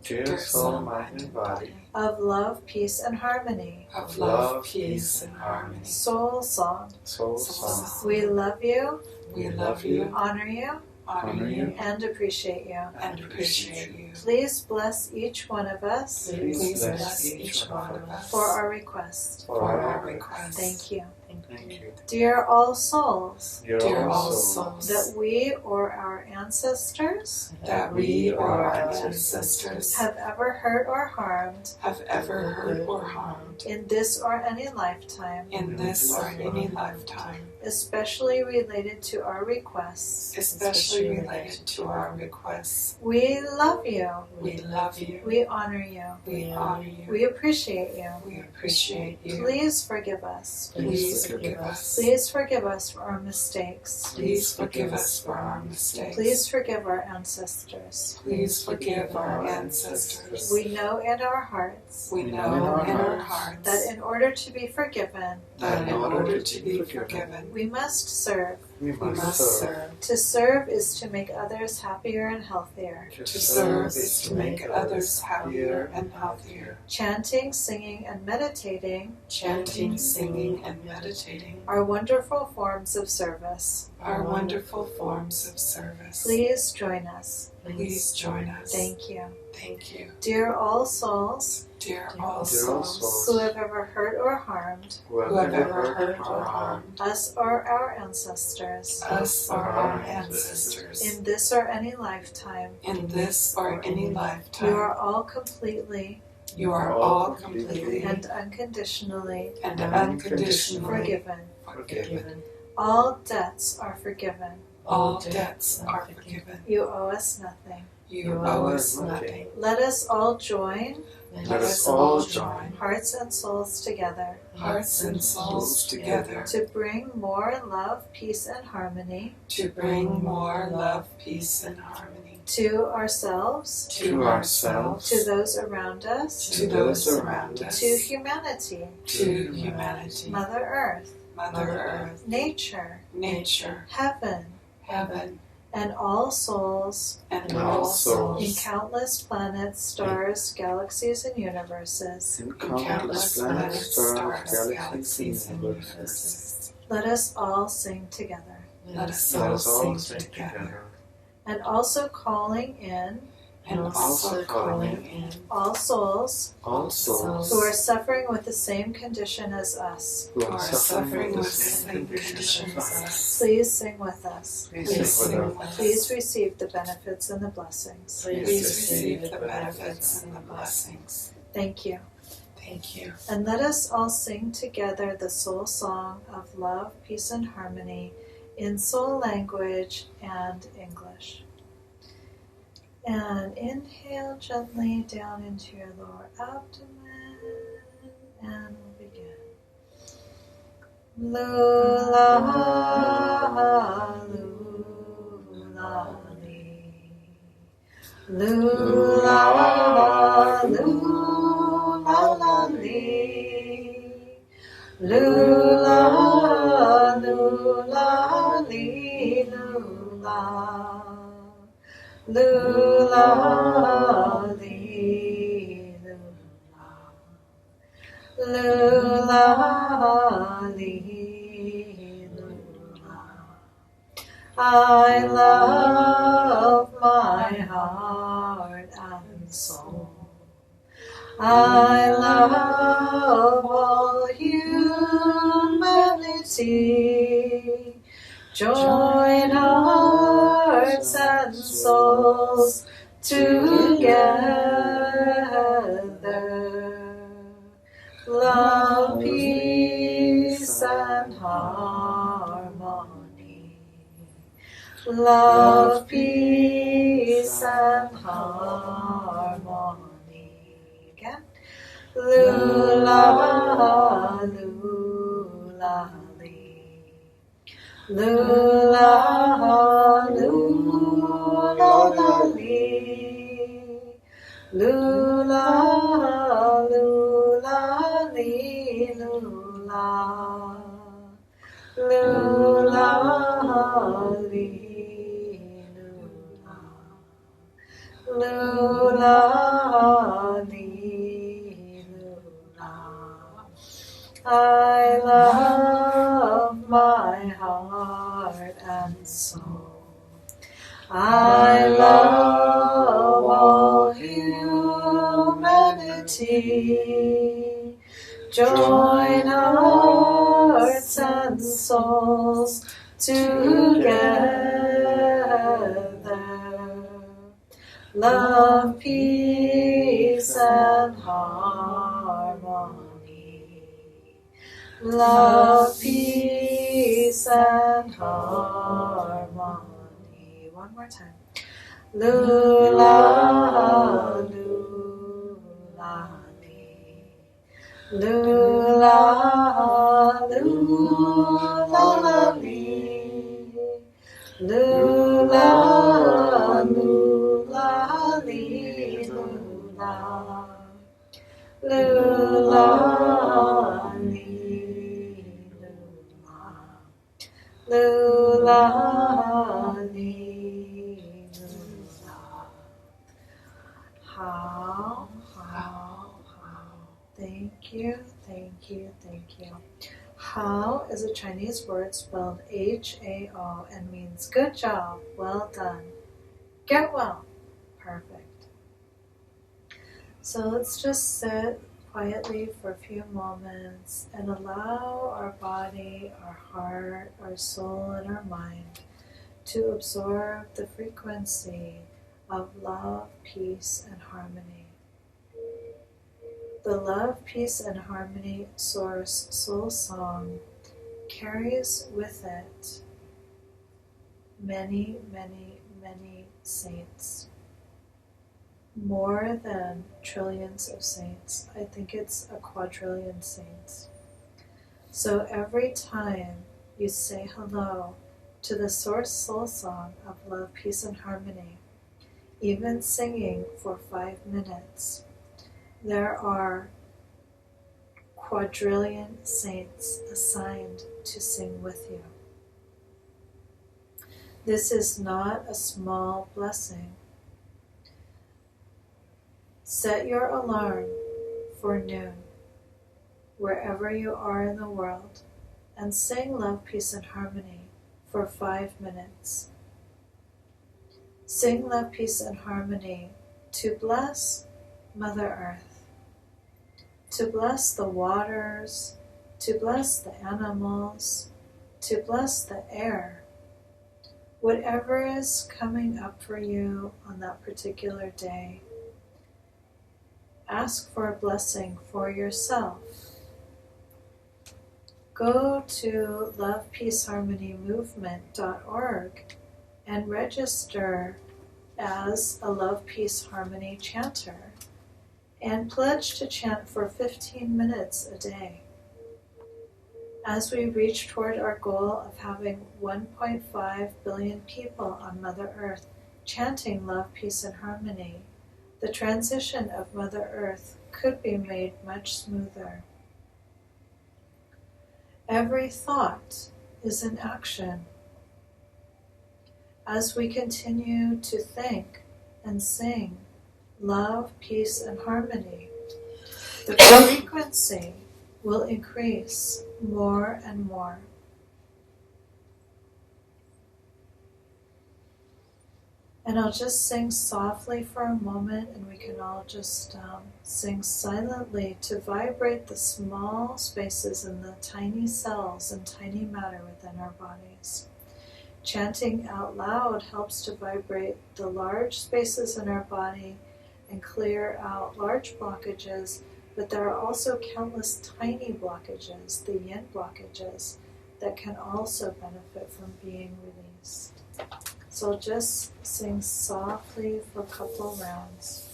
Dear soul, mind, and body, of love, peace, and harmony, Of love, peace, and harmony. soul song. soul song. We love you, We love you, honor you, honor you, and appreciate you. and appreciate you. Please bless each one of us Please bless each one of us for our request. for our requests. Thank you. Thank you. Dear all souls, Dear all souls, that we or our ancestors that we or our ancestors have ever hurt or harmed have ever hurt or harmed in this or any lifetime, in this or any lifetime, especially related to our requests. especially related to our requests. We love you. We love you, We honor you. we honor you, We appreciate you. we appreciate you. Please forgive us. Please forgive us. Please forgive us for our mistakes. Please forgive us for our mistakes. Please forgive our ancestors. Please forgive our ancestors. We know in our hearts We know in our hearts that in order to be forgiven, that in order to be forgiven, we must serve. We we must serve. To serve is to make others happier and healthier. To serve is to make others happier and healthier. Chanting, singing, and meditating Chanting, singing, and meditating are wonderful forms of service. are wonderful forms of service. Please join us. Please join us. Thank you. Thank you. Dear all souls Dear all Dear all souls who have ever hurt or harmed who who have ever hurt or harmed us or our ancestors us or our ancestors in this or any lifetime, in this or any you lifetime, are all completely you are all completely and unconditionally and unconditionally forgiven. forgiven. All debts are forgiven. All debts are forgiven. You owe us nothing. You owe us nothing. Let us all join Let us all join hearts and souls together hearts and souls together to bring more love, peace, and harmony to bring more love, peace, and harmony to ourselves, to ourselves, to those around us, to those around us, to humanity, to humanity, Mother Earth, Mother Earth, nature, nature, heaven, heaven, and all souls and And all all souls. in souls countless planets, stars, galaxies, and universes. In in countless planets, stars, galaxies, galaxies, and and universes. universes. Let us all sing together. Let us Let all us all sing sing together. together. And also calling in And also calling in all souls All souls who are suffering with the same condition as us. who who are suffering with the same conditions as us. Please sing with us. Please sing with us. Please receive the benefits and the blessings. Please receive the benefits and the blessings. Thank you. Thank you. And let us all sing together the soul song of love, peace, and harmony in soul language and English. And inhale gently down into your lower abdomen, and we'll begin. Lula, lula, li. Lula, lula, lula, lula, li, lula, lula, li, lula, li, lula. I love my heart and soul. I love all humanity. Join hearts and souls together. Love, peace, and harmony. Love, peace, and harmony. Again. Lula, lula, li. Lula, lula, li. Lula, lula, li, lula. Lula, li, lula. Lula, li, lula. I love my heart and soul. I love all humanity. Join hearts and souls together. Love, peace, and harmony. Love, peace, and harmony. One more time. Lula, lula, li. Lula, lula, li. Lula, lula, li, lula. Lula, li, lula. Lula, li, lula. How. Thank you, thank you, thank you. How is a Chinese word spelled H-A-O and means good job, well done, get well, perfect. So let's just sit quietly for a few moments and allow our body, our heart, our soul, and our mind to absorb the frequency of love, peace, and harmony. The love, peace, and harmony source soul song carries with it many, many, many saints. More than trillions of saints. I think it's a quadrillion saints. So every time you say hello to the source soul song of love, peace, and harmony, even singing for 5 minutes, there are quadrillion saints assigned to sing with you. This is not a small blessing. Set your alarm for noon, wherever you are in the world, and sing love, peace, and harmony for 5 minutes. Sing love, peace, and harmony to bless Mother Earth, to bless the waters, to bless the animals, to bless the air. Whatever is coming up for you on that particular day, ask for a blessing for yourself. Go to lovepeaceharmonymovement.org and register as a Love, Peace, Harmony chanter and pledge to chant for 15 minutes a day. As we reach toward our goal of having 1.5 billion people on Mother Earth chanting love, peace, and harmony, the transition of Mother Earth could be made much smoother. Every thought is an action. As we continue to think and sing love, peace, and harmony, the frequency will increase more and more. And I'll just sing softly for a moment, and we can all just sing silently to vibrate the small spaces in the tiny cells and tiny matter within our bodies. Chanting out loud helps to vibrate the large spaces in our body and clear out large blockages, but there are also countless tiny blockages, the yin blockages, that can also benefit from being released. So I'll just sing softly for a couple rounds.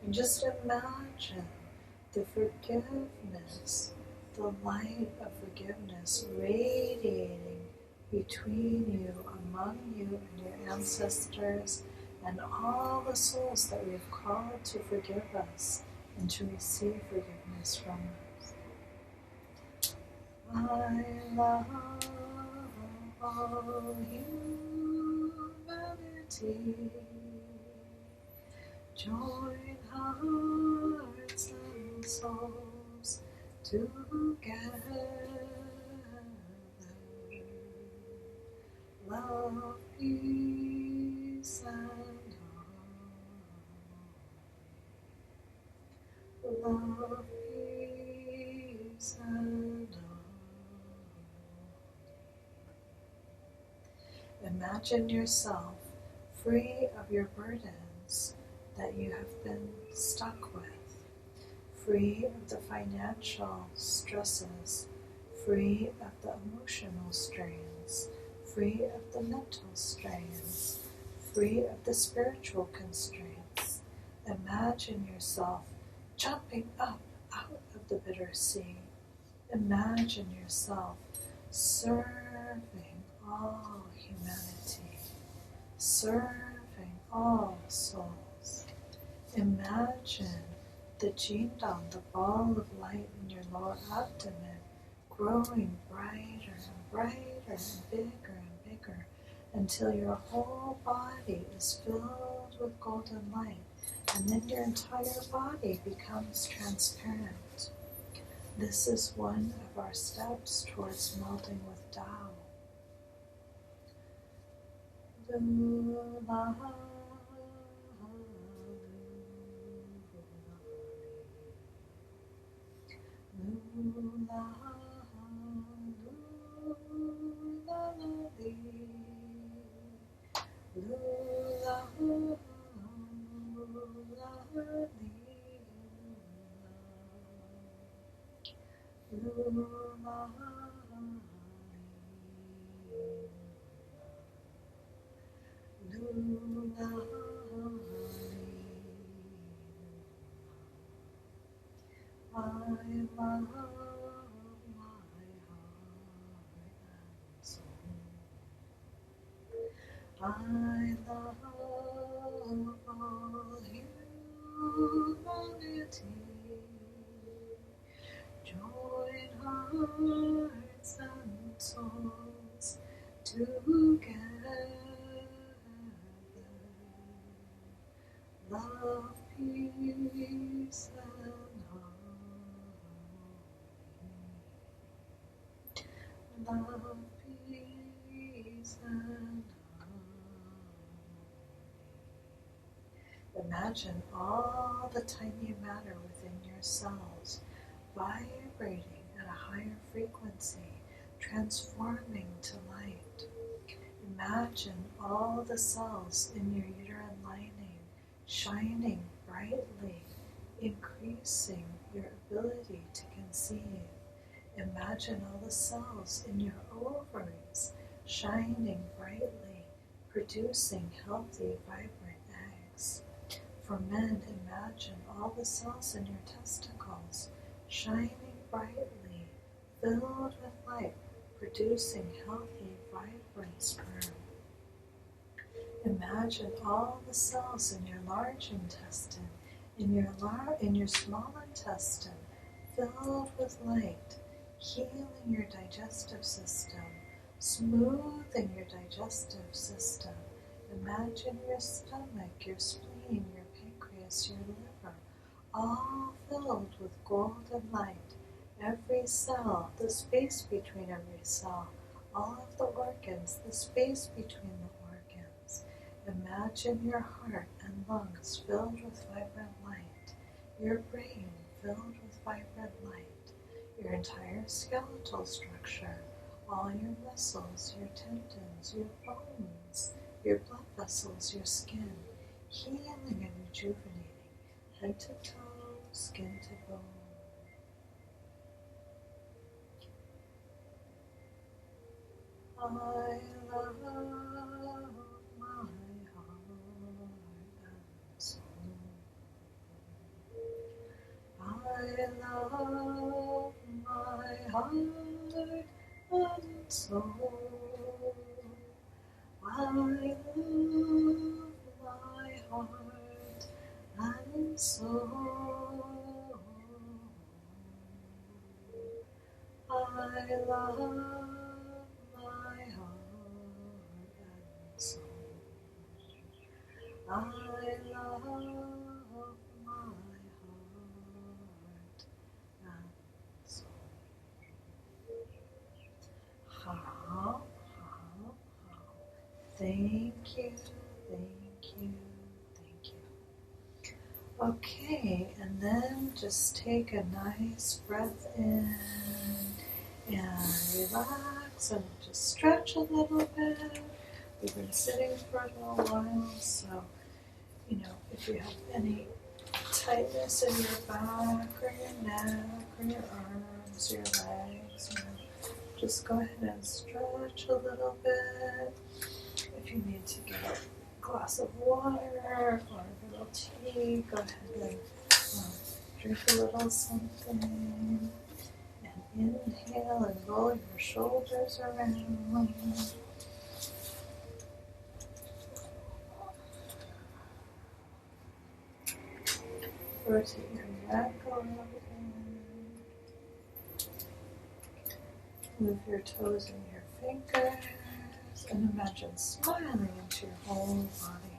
And just imagine the forgiveness, the light of forgiveness radiating between you, among you and your ancestors, and all the souls that we have called to forgive us and to receive forgiveness from us. I love all humanity. Join hearts and souls together. Love, peace, and harmony. Love, peace, and harmony. Imagine yourself free of your burdens that you have been stuck with, free of the financial stresses, free of the emotional strains, free of the mental strains, free of the spiritual constraints. Imagine yourself jumping up out of the bitter sea. Imagine yourself serving all humanity, serving all souls. Imagine the Gina, the ball of light in your lower abdomen, growing brighter and brighter and bigger until your whole body is filled with golden light, and then your entire body becomes transparent. This is one of our steps towards melting with Tao. I love my heart and soul. I love all humanity. Join hearts and souls together. Love, peace, and harmony. Love, peace, and harmony. Imagine all the tiny matter within your cells vibrating at a higher frequency, transforming to light. Imagine all the cells in your uterine lining shining brightly, increasing your ability to conceive. Imagine all the cells in your ovaries shining brightly, producing healthy, vibrant eggs. For men, imagine all the cells in your testicles shining brightly, filled with light, producing healthy, vibrant sperm. Imagine all the cells in your large intestine, in your small intestine, filled with light, healing your digestive system, smoothing your digestive system. Imagine your stomach, your spleen, your pancreas, your liver, all filled with golden light. Every cell, the space between every cell, all of the organs, the space between the organs. Imagine your heart and lungs filled with vibrant light, your brain filled with vibrant light, your entire skeletal structure, all your muscles, your tendons, your bones, your blood vessels, your skin, healing and rejuvenating, head to toe, skin to bone. I love my heart and soul. I love my heart and soul. I love my heart and soul. I love my heart and soul. I love my heart and soul. How. Thank you, thank you, thank you. Okay, and then just take a nice breath in and relax and just stretch a little bit. We've been sitting for a little while, so, if you have any tightness in your back or your neck or your arms, your legs, just go ahead and stretch a little bit. If you need to get a glass of water or a little tea, go ahead and drink a little something. And inhale and roll your shoulders around. Rotate your neck a little bit. Move your toes and your fingers. And imagine smiling into your whole body.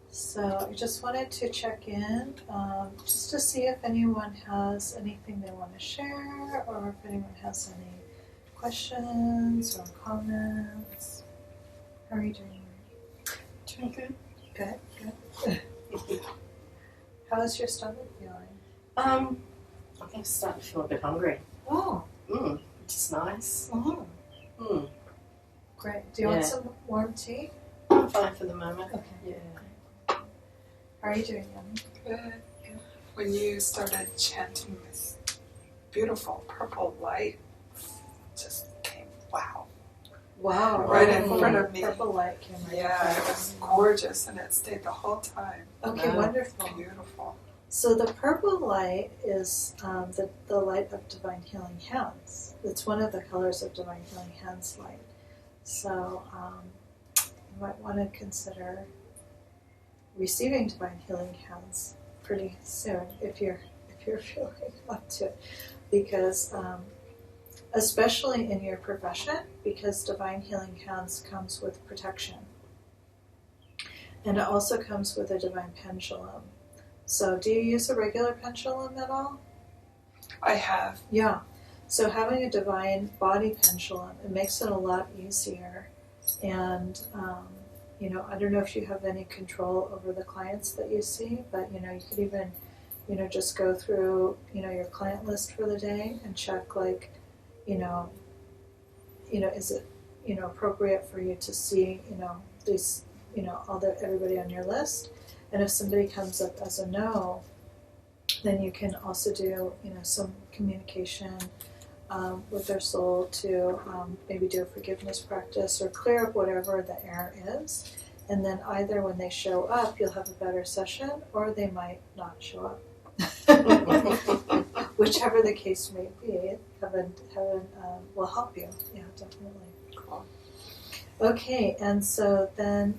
So I just wanted to check in, just to see if anyone has anything they want to share, or if anyone has any questions or comments. How are you doing? Doing good. Good. How is your stomach feeling? I think I'm starting to feel a bit hungry. Oh. Which is nice. Great. Do you want some warm tea? I'm fine for the moment. Okay. Yeah. How are you doing, Yummy? Good. When you started chanting this beautiful purple light, just came, wow. Wow. Right in front of me. Purple light came right in Yeah, front it of was me. gorgeous, and it stayed the whole time. Okay, Wow. wonderful. Beautiful. So the purple light is the light of Divine Healing Hands. It's one of the colors of Divine Healing Hands light. So you might want to consider receiving Divine Healing Hands pretty soon if you're feeling up to it, because especially in your profession, because Divine Healing Hands comes with protection, and it also comes with a divine pendulum. So do you use a regular pendulum at all? I have. Yeah. So having a divine body pendulum, it makes it a lot easier. And, I don't know if you have any control over the clients that you see, but, you could even, just go through, your client list for the day and check, like, is it, appropriate for you to see, these, everybody on your list. And if somebody comes up as a no, then you can also do, some communication with their soul to maybe do a forgiveness practice or clear up whatever the error is. And then either when they show up, you'll have a better session, or they might not show up. Whichever the case may be, heaven will help you. Yeah, definitely. Cool. Okay, and so then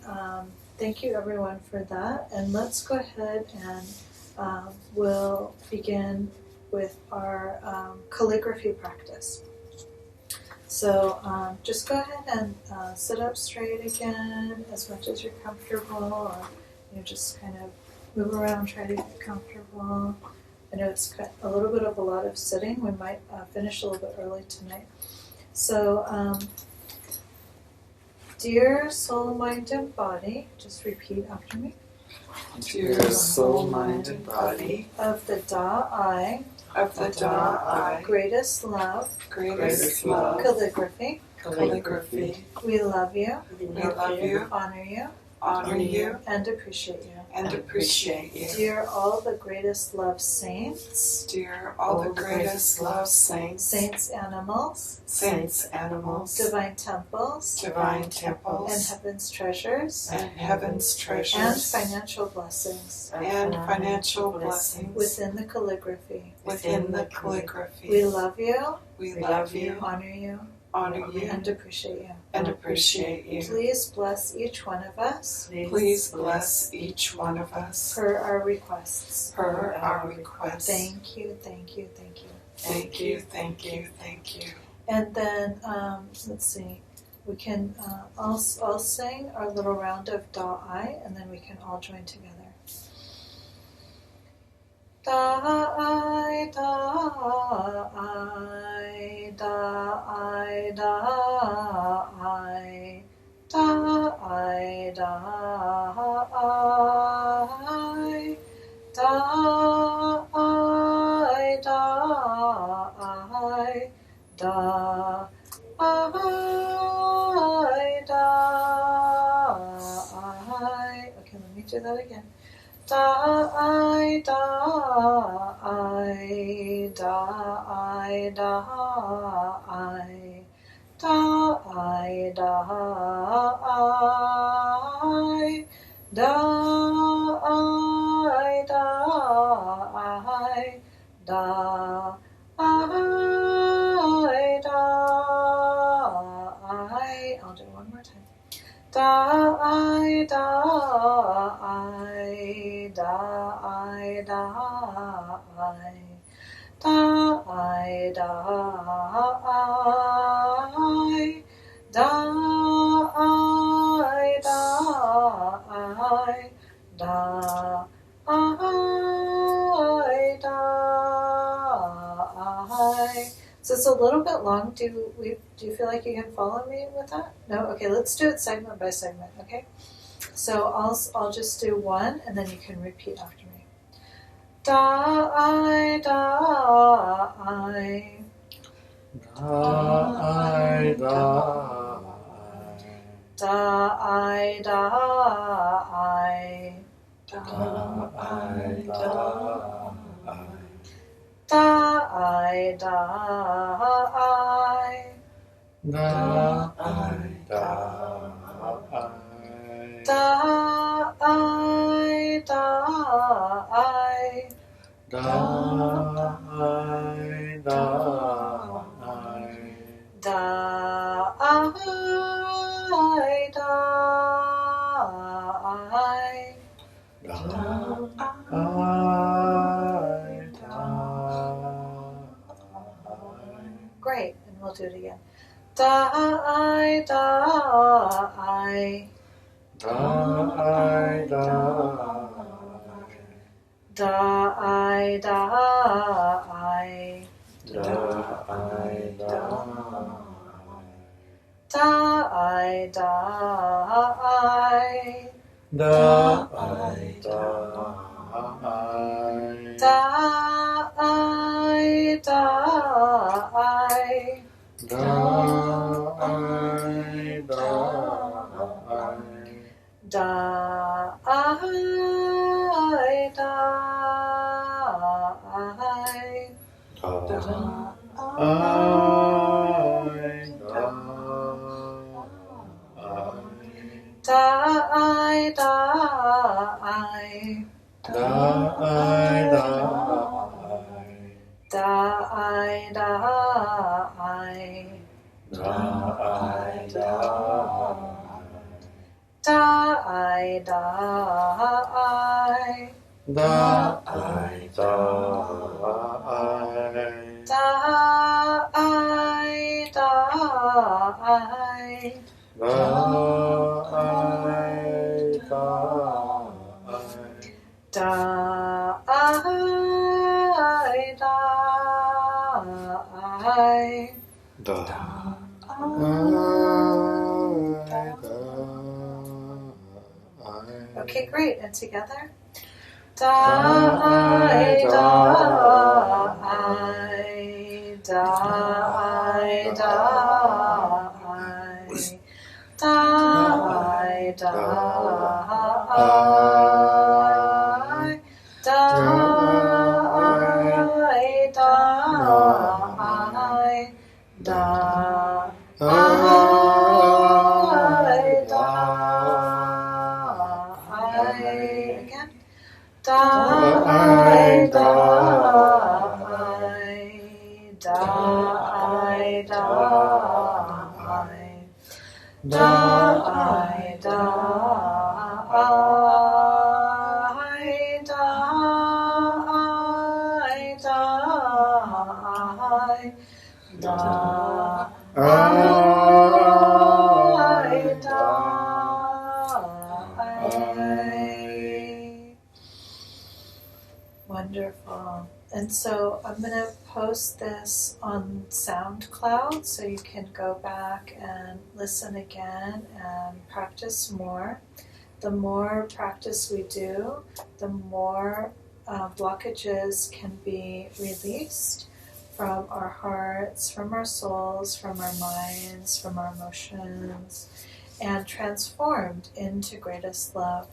thank you everyone for that. And let's go ahead and we'll begin with our calligraphy practice. So just go ahead and sit up straight again as much as you're comfortable, or just kind of move around, try to get comfortable. I know it's a little bit of a lot of sitting. We might finish a little bit early tonight. So, dear soul, mind, and body, just repeat after me. Dear soul, mind, and body, Of the Da-I, greatest love, calligraphy, we love you, honor you, and appreciate you. Dear all the greatest love saints, saints animals, divine temples, and heaven's treasures, and financial blessings within the calligraphy. We love you, honor you, and appreciate you. Please bless each one of us per our requests. Thank you. And then, let's see, we can all sing our little round of Da-I, and then we can all join together. Da-I, Da-I, Da-I, Da-I, Da-I, Da-I, Da-I, Da-I, Da-I, Da-I. Okay, let me do that again. Da-I, Da-I, Da-I, Da-I, Da-I, Da-I, Da-I, Da-I, Da-I, Da-I. I'll do it one more time. Da-I, Da-I, Da-I, Da-I, Da-I, Da-I, Da-I, Da-I, Da-I, Da-I. So it's a little bit long. Do you feel like you can follow me with that? No? Okay, let's do it segment by segment, okay? So I'll just do one, and then you can repeat after me. Da-I, Da-I, Da-I, Da-I, Da-I, Da-I, Da-I, Da-I, Da-I, Da-I, Da-I, Da-I, Da-I, Da-I, Da-I, Da-I, Da-I, Da-I, Great, and we'll do it again. Da-I, Da-I, Da-I, Da-I, Da-I, Da-I, Da-I, Da-I, da-I. Da-I, da-I. Da-I, da-I. Da-I, da-I. Da-I, da-I. Da-I, da-I. Da-I, da-I. Da-I, da-I. Da-I, da-I. Da-I, da-I. Da-I, da-I. Da-I, da-I. Da-I, da-I. Da-I, da-I. Da-I, da-I. Okay, great. And together. Da-I, da-I. Da-I, da-I. Da-I, da-I. Da-I, da-I. Da-I, da-I. Again. Da-I, da-I. Da-I, da-I. Da-I, da-I. Da-I, da-I. Da-I, da-I. Wonderful. And so I'm going to post this on SoundCloud so you can go back and listen again and practice more. The more practice we do, the more blockages can be released from our hearts, from our souls, from our minds, from our emotions, and transformed into greatest love.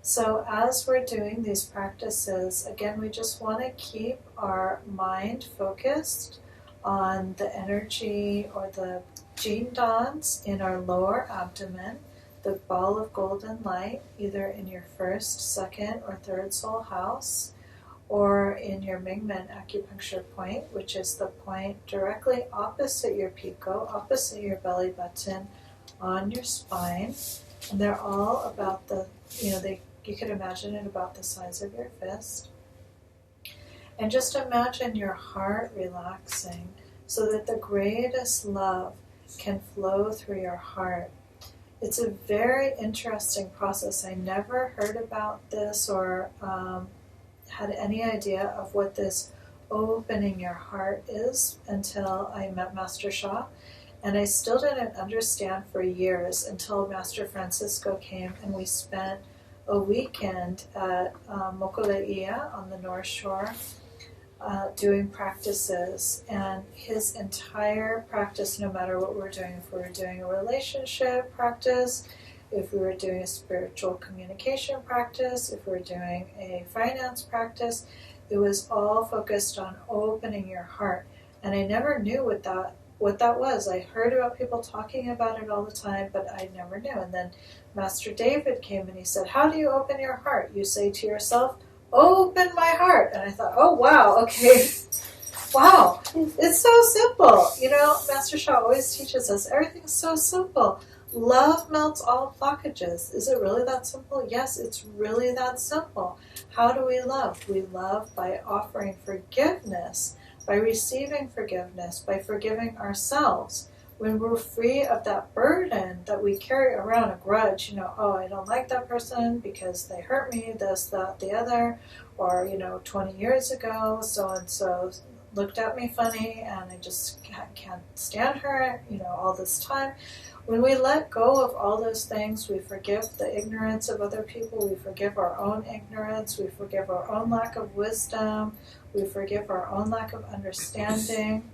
So as we're doing these practices, again, we just want to keep our mind focused on the energy or the gene dons in our lower abdomen, the ball of golden light, either in your first, second, or third soul house, or in your Mingmen acupuncture point, which is the point directly opposite your pico, opposite your belly button, on your spine. And they're all about the, you could imagine it about the size of your fist. And just imagine your heart relaxing so that the greatest love can flow through your heart. It's a very interesting process. I never heard about this or had any idea of what this opening your heart is until I met Master Sha. And I still didn't understand for years until Master Francisco came and we spent a weekend at Mokuleia on the North Shore doing practices. And his entire practice, no matter what we're doing, if we were doing a relationship practice, if we were doing a spiritual communication practice, if we were doing a finance practice, it was all focused on opening your heart. And I never knew what that was. I heard about people talking about it all the time, but I never knew. And then Master David came and he said, how do you open your heart? You say to yourself, open my heart. And I thought, oh wow, okay. Wow, it's so simple. Master Sha always teaches us everything's so simple. Love melts all blockages. Is it really that simple? Yes, it's really that simple. How do we love? We love by offering forgiveness, by receiving forgiveness, by forgiving ourselves. When we're free of that burden that we carry around, a grudge, oh, I don't like that person because they hurt me, this, that, the other, or, 20 years ago, so-and-so looked at me funny, and I just can't stand her, all this time. When we let go of all those things, we forgive the ignorance of other people, we forgive our own ignorance, we forgive our own lack of wisdom, we forgive our own lack of understanding.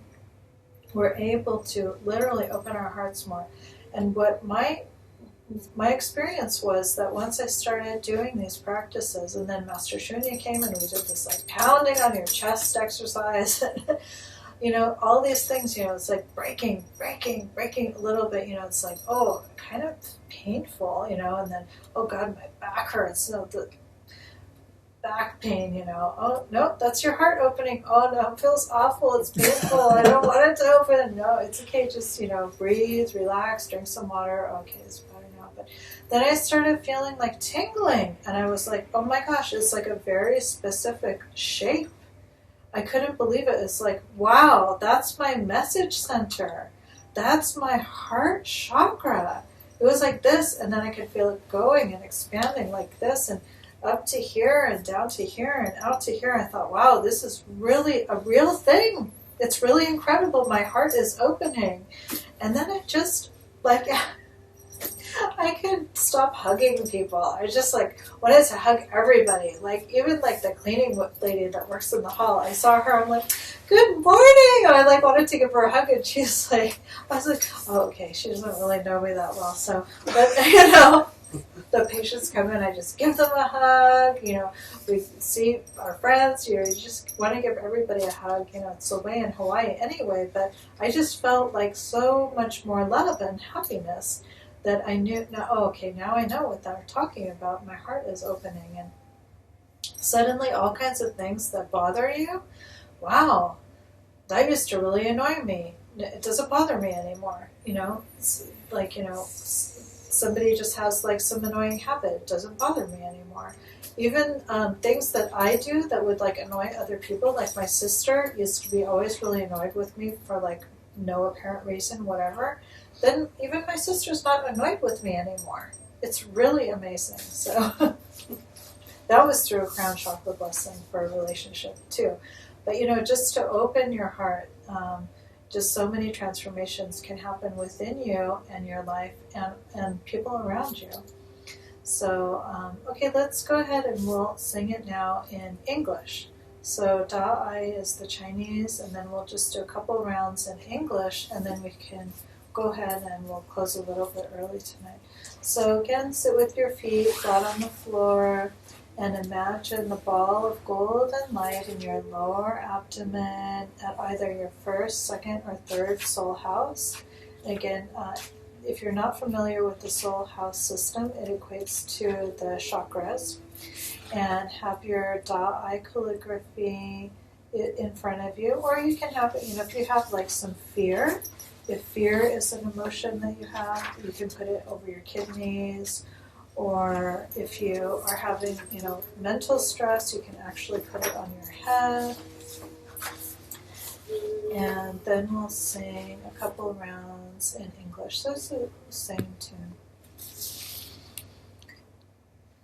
We're able to literally open our hearts more. And what my experience was that once I started doing these practices, and then Master Shunya came and we did this like pounding on your chest exercise, all these things, it's like breaking a little bit, it's like, oh, kind of painful, and then, oh God, my back hurts, the back pain, oh, no, that's your heart opening, oh no, it feels awful, it's painful, I don't want it to open, no, it's okay, just, breathe, relax, drink some water, okay, it's better now. But then I started feeling like tingling, and I was like, oh my gosh, it's like a very specific shape. I couldn't believe it. It's like, wow, that's my message center. That's my heart chakra. It was like this, and then I could feel it going and expanding like this, and up to here, and down to here, and out to here. I thought, wow, this is really a real thing. It's really incredible. My heart is opening. And then it just, like, I couldn't stop hugging people. I just wanted to hug everybody. Like even the cleaning lady that works in the hall. I saw her. I'm like, good morning. And I wanted to give her a hug, and she's like, I was like, oh okay. She doesn't really know me that well, so but the patients come in. I just give them a hug. We see our friends. You just want to give everybody a hug. It's the way in Hawaii anyway. But I just felt like so much more love and happiness. That I knew, now I know what they're talking about. My heart is opening, and suddenly all kinds of things that bother you, wow, that used to really annoy me. It doesn't bother me anymore. It's like, somebody just has some annoying habit. It doesn't bother me anymore. Even things that I do that would annoy other people, like my sister used to be always really annoyed with me for no apparent reason, whatever. Then even my sister's not annoyed with me anymore. It's really amazing. So that was through a crown chakra blessing for a relationship too. But just to open your heart, just so many transformations can happen within you and your life and people around you. So, okay, let's go ahead and we'll sing it now in English. So Da'ai is the Chinese, and then we'll just do a couple rounds in English, and then we can go ahead and we'll close a little bit early tonight. So again, sit with your feet flat on the floor and imagine the ball of golden light in your lower abdomen at either your first, second, or third soul house. Again, if you're not familiar with the soul house system, it equates to the chakras. And have your Da'ai calligraphy in front of you, or you can have it, if you have some fear. If fear is an emotion that you have, you can put it over your kidneys. Or if you are having, mental stress, you can actually put it on your head. And then we'll sing a couple rounds in English. So it's the same tune,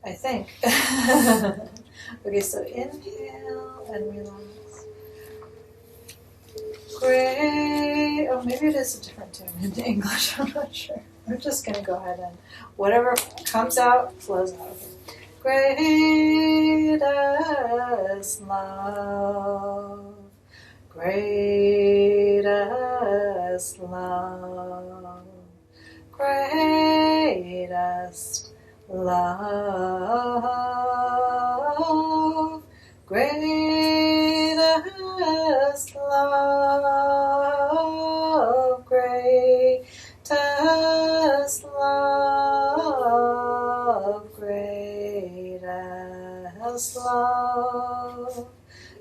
I think. Okay, so inhale and relax. Great. Oh, maybe it is a different tune in English. I'm not sure. I'm just going to go ahead and whatever comes out, flows out. Okay. Greatest love, greatest love, greatest love, greatest love, greatest love, greatest love,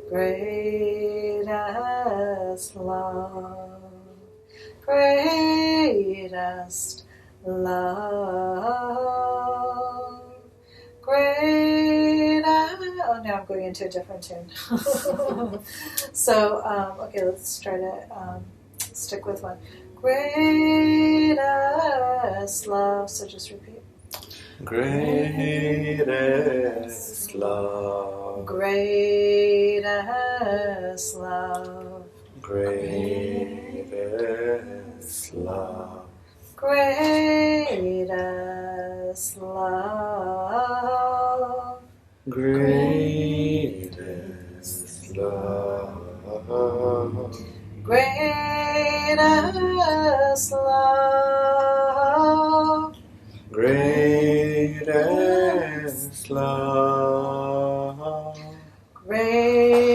greatest love, greatest love, greatest. Oh, now I'm going into a different tune. So, okay, let's try to stick with one. Greatest love. So just repeat. Greatest love. Greatest love. greatest love, greatest love, greatest love, greatest love, greatest love, greatest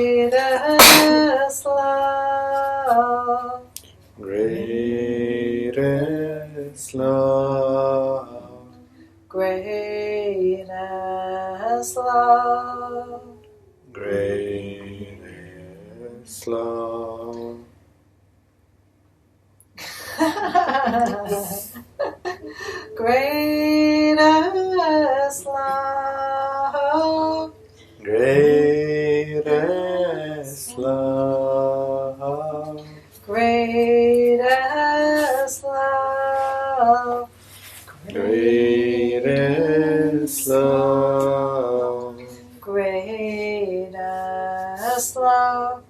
love, greatest love, greatest love, greatest love, greatest love, greatest love, greatest love, greatest love, greatest love,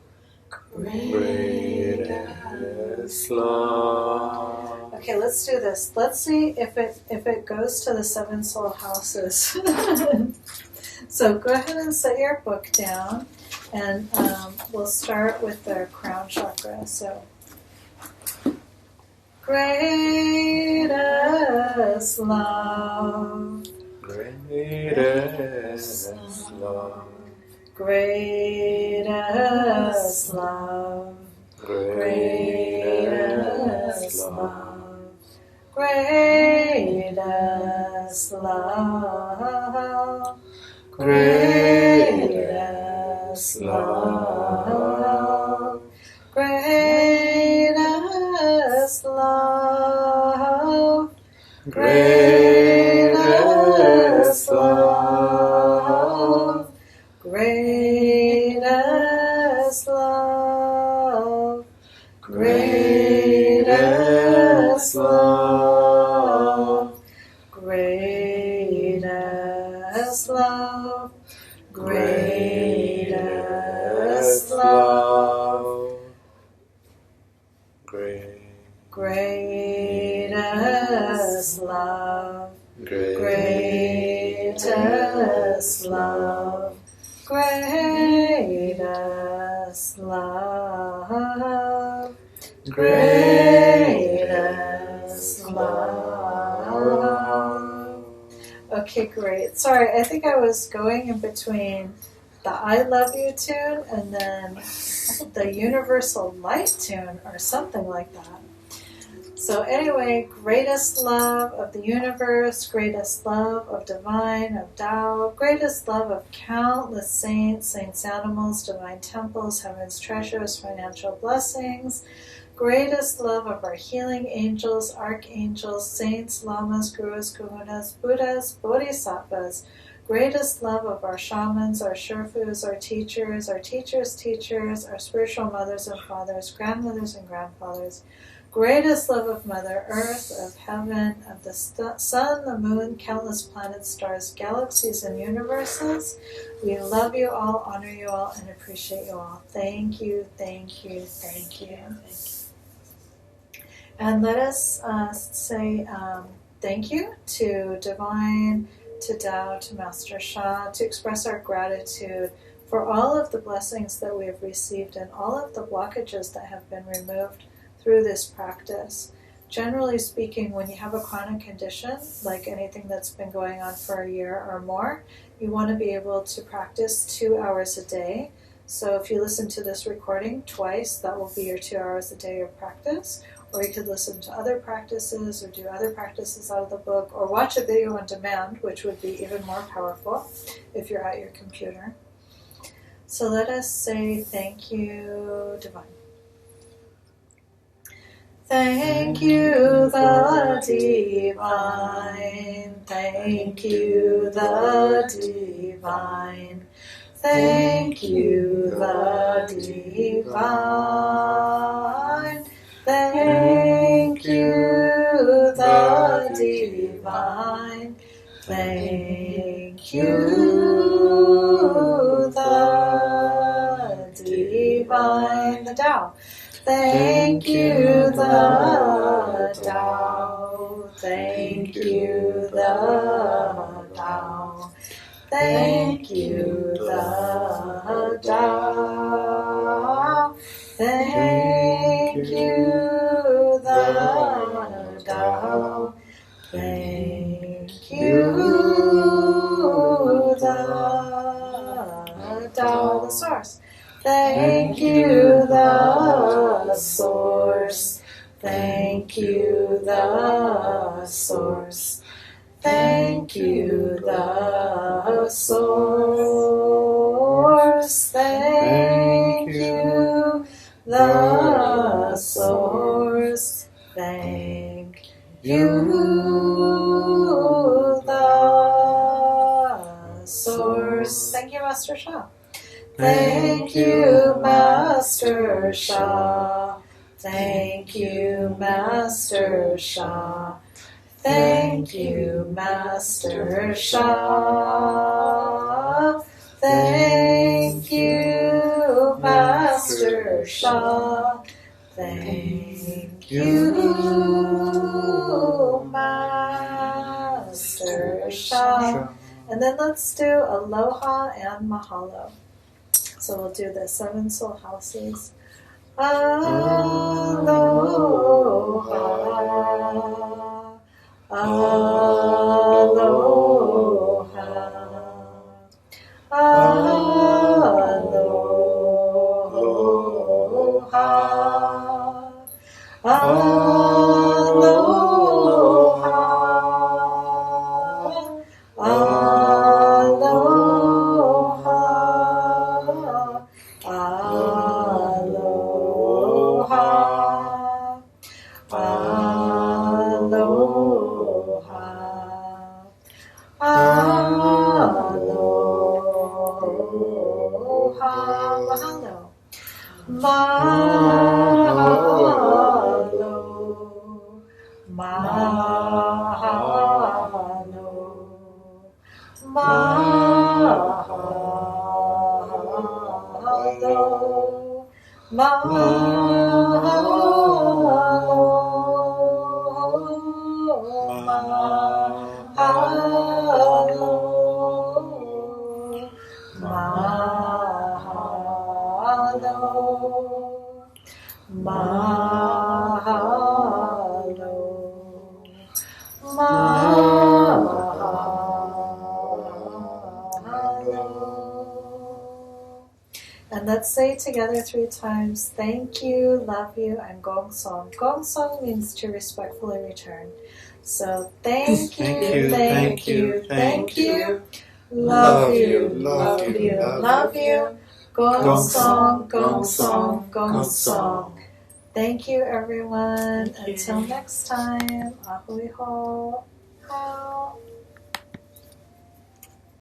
greatest love. Okay, let's do this. Let's see if it goes to the 7 soul houses. So go ahead and set your book down, and we'll start with the crown chakra. So, greatest love, Greatest love, greatest love, greatest love, greatest love, greatest love, greatest love, greatest love, greatest love, greatest love, greatest love, greatest love, greatest love, greatest love, greatest love, greatest love. Okay, great. Sorry, I think I was going in between the I Love You tune and then the Universal Light tune or something like that. So anyway, greatest love of the universe, greatest love of divine, of Tao, greatest love of countless saints, animals, divine temples, heaven's treasures, financial blessings, greatest love of our healing angels, archangels, saints, lamas, gurus, kahunas, buddhas, bodhisattvas, greatest love of our shamans, our shurfus, our teachers, teachers, our spiritual mothers and fathers, grandmothers and grandfathers, greatest love of Mother Earth, of heaven, of the sun, the moon, countless planets, stars, galaxies, and universes. We love you all, honor you all, and appreciate you all. Thank you, thank you, thank you. And let us say thank you to Divine, to Tao, to Master Sha, to express our gratitude for all of the blessings that we have received and all of the blockages that have been removed through this practice. Generally speaking, when you have a chronic condition, like anything that's been going on for a year or more, you want to be able to practice 2 hours a day. So if you listen to this recording twice, that will be your 2 hours a day of practice. Or you could listen to other practices or do other practices out of the book, or watch a video on demand, which would be even more powerful if you're at your computer. So let us say thank you, Divine. Thank you, the Divine. Thank you, the Divine. Thank you, the Divine. Thank you, the Divine. Thank you, the Divine. The Tao. Thank you, the Tao. Thank you, the Tao. Thank you, the Tao. Thank you, the Tao. Thank you, the Tao, the source. Thank you, the source. Thank you, the source. Thank you, the source. Thank you, the source. Thank you, the source. Thank you, Master Shah. Thank you, Master Shah. Thank you, Master Shah. Thank you, Master Shah. Thank you, Master Shah. Thank you, Master Shah. And then let's do aloha and mahalo. So we'll do the 7 soul houses. Aloha. Aloha. Aloha. Aloha. Aloha. Aloha. Aloha. Aloha. Mahalo. Mahalo. Mahalo. And let's say together 3 times, thank you, love you, and gong song. Gong song means to respectfully return. So thank you, thank you, thank you. Love you, love you, love you. Gong song, gong song, gong song. Thank you, everyone. Until next time, ahui ho.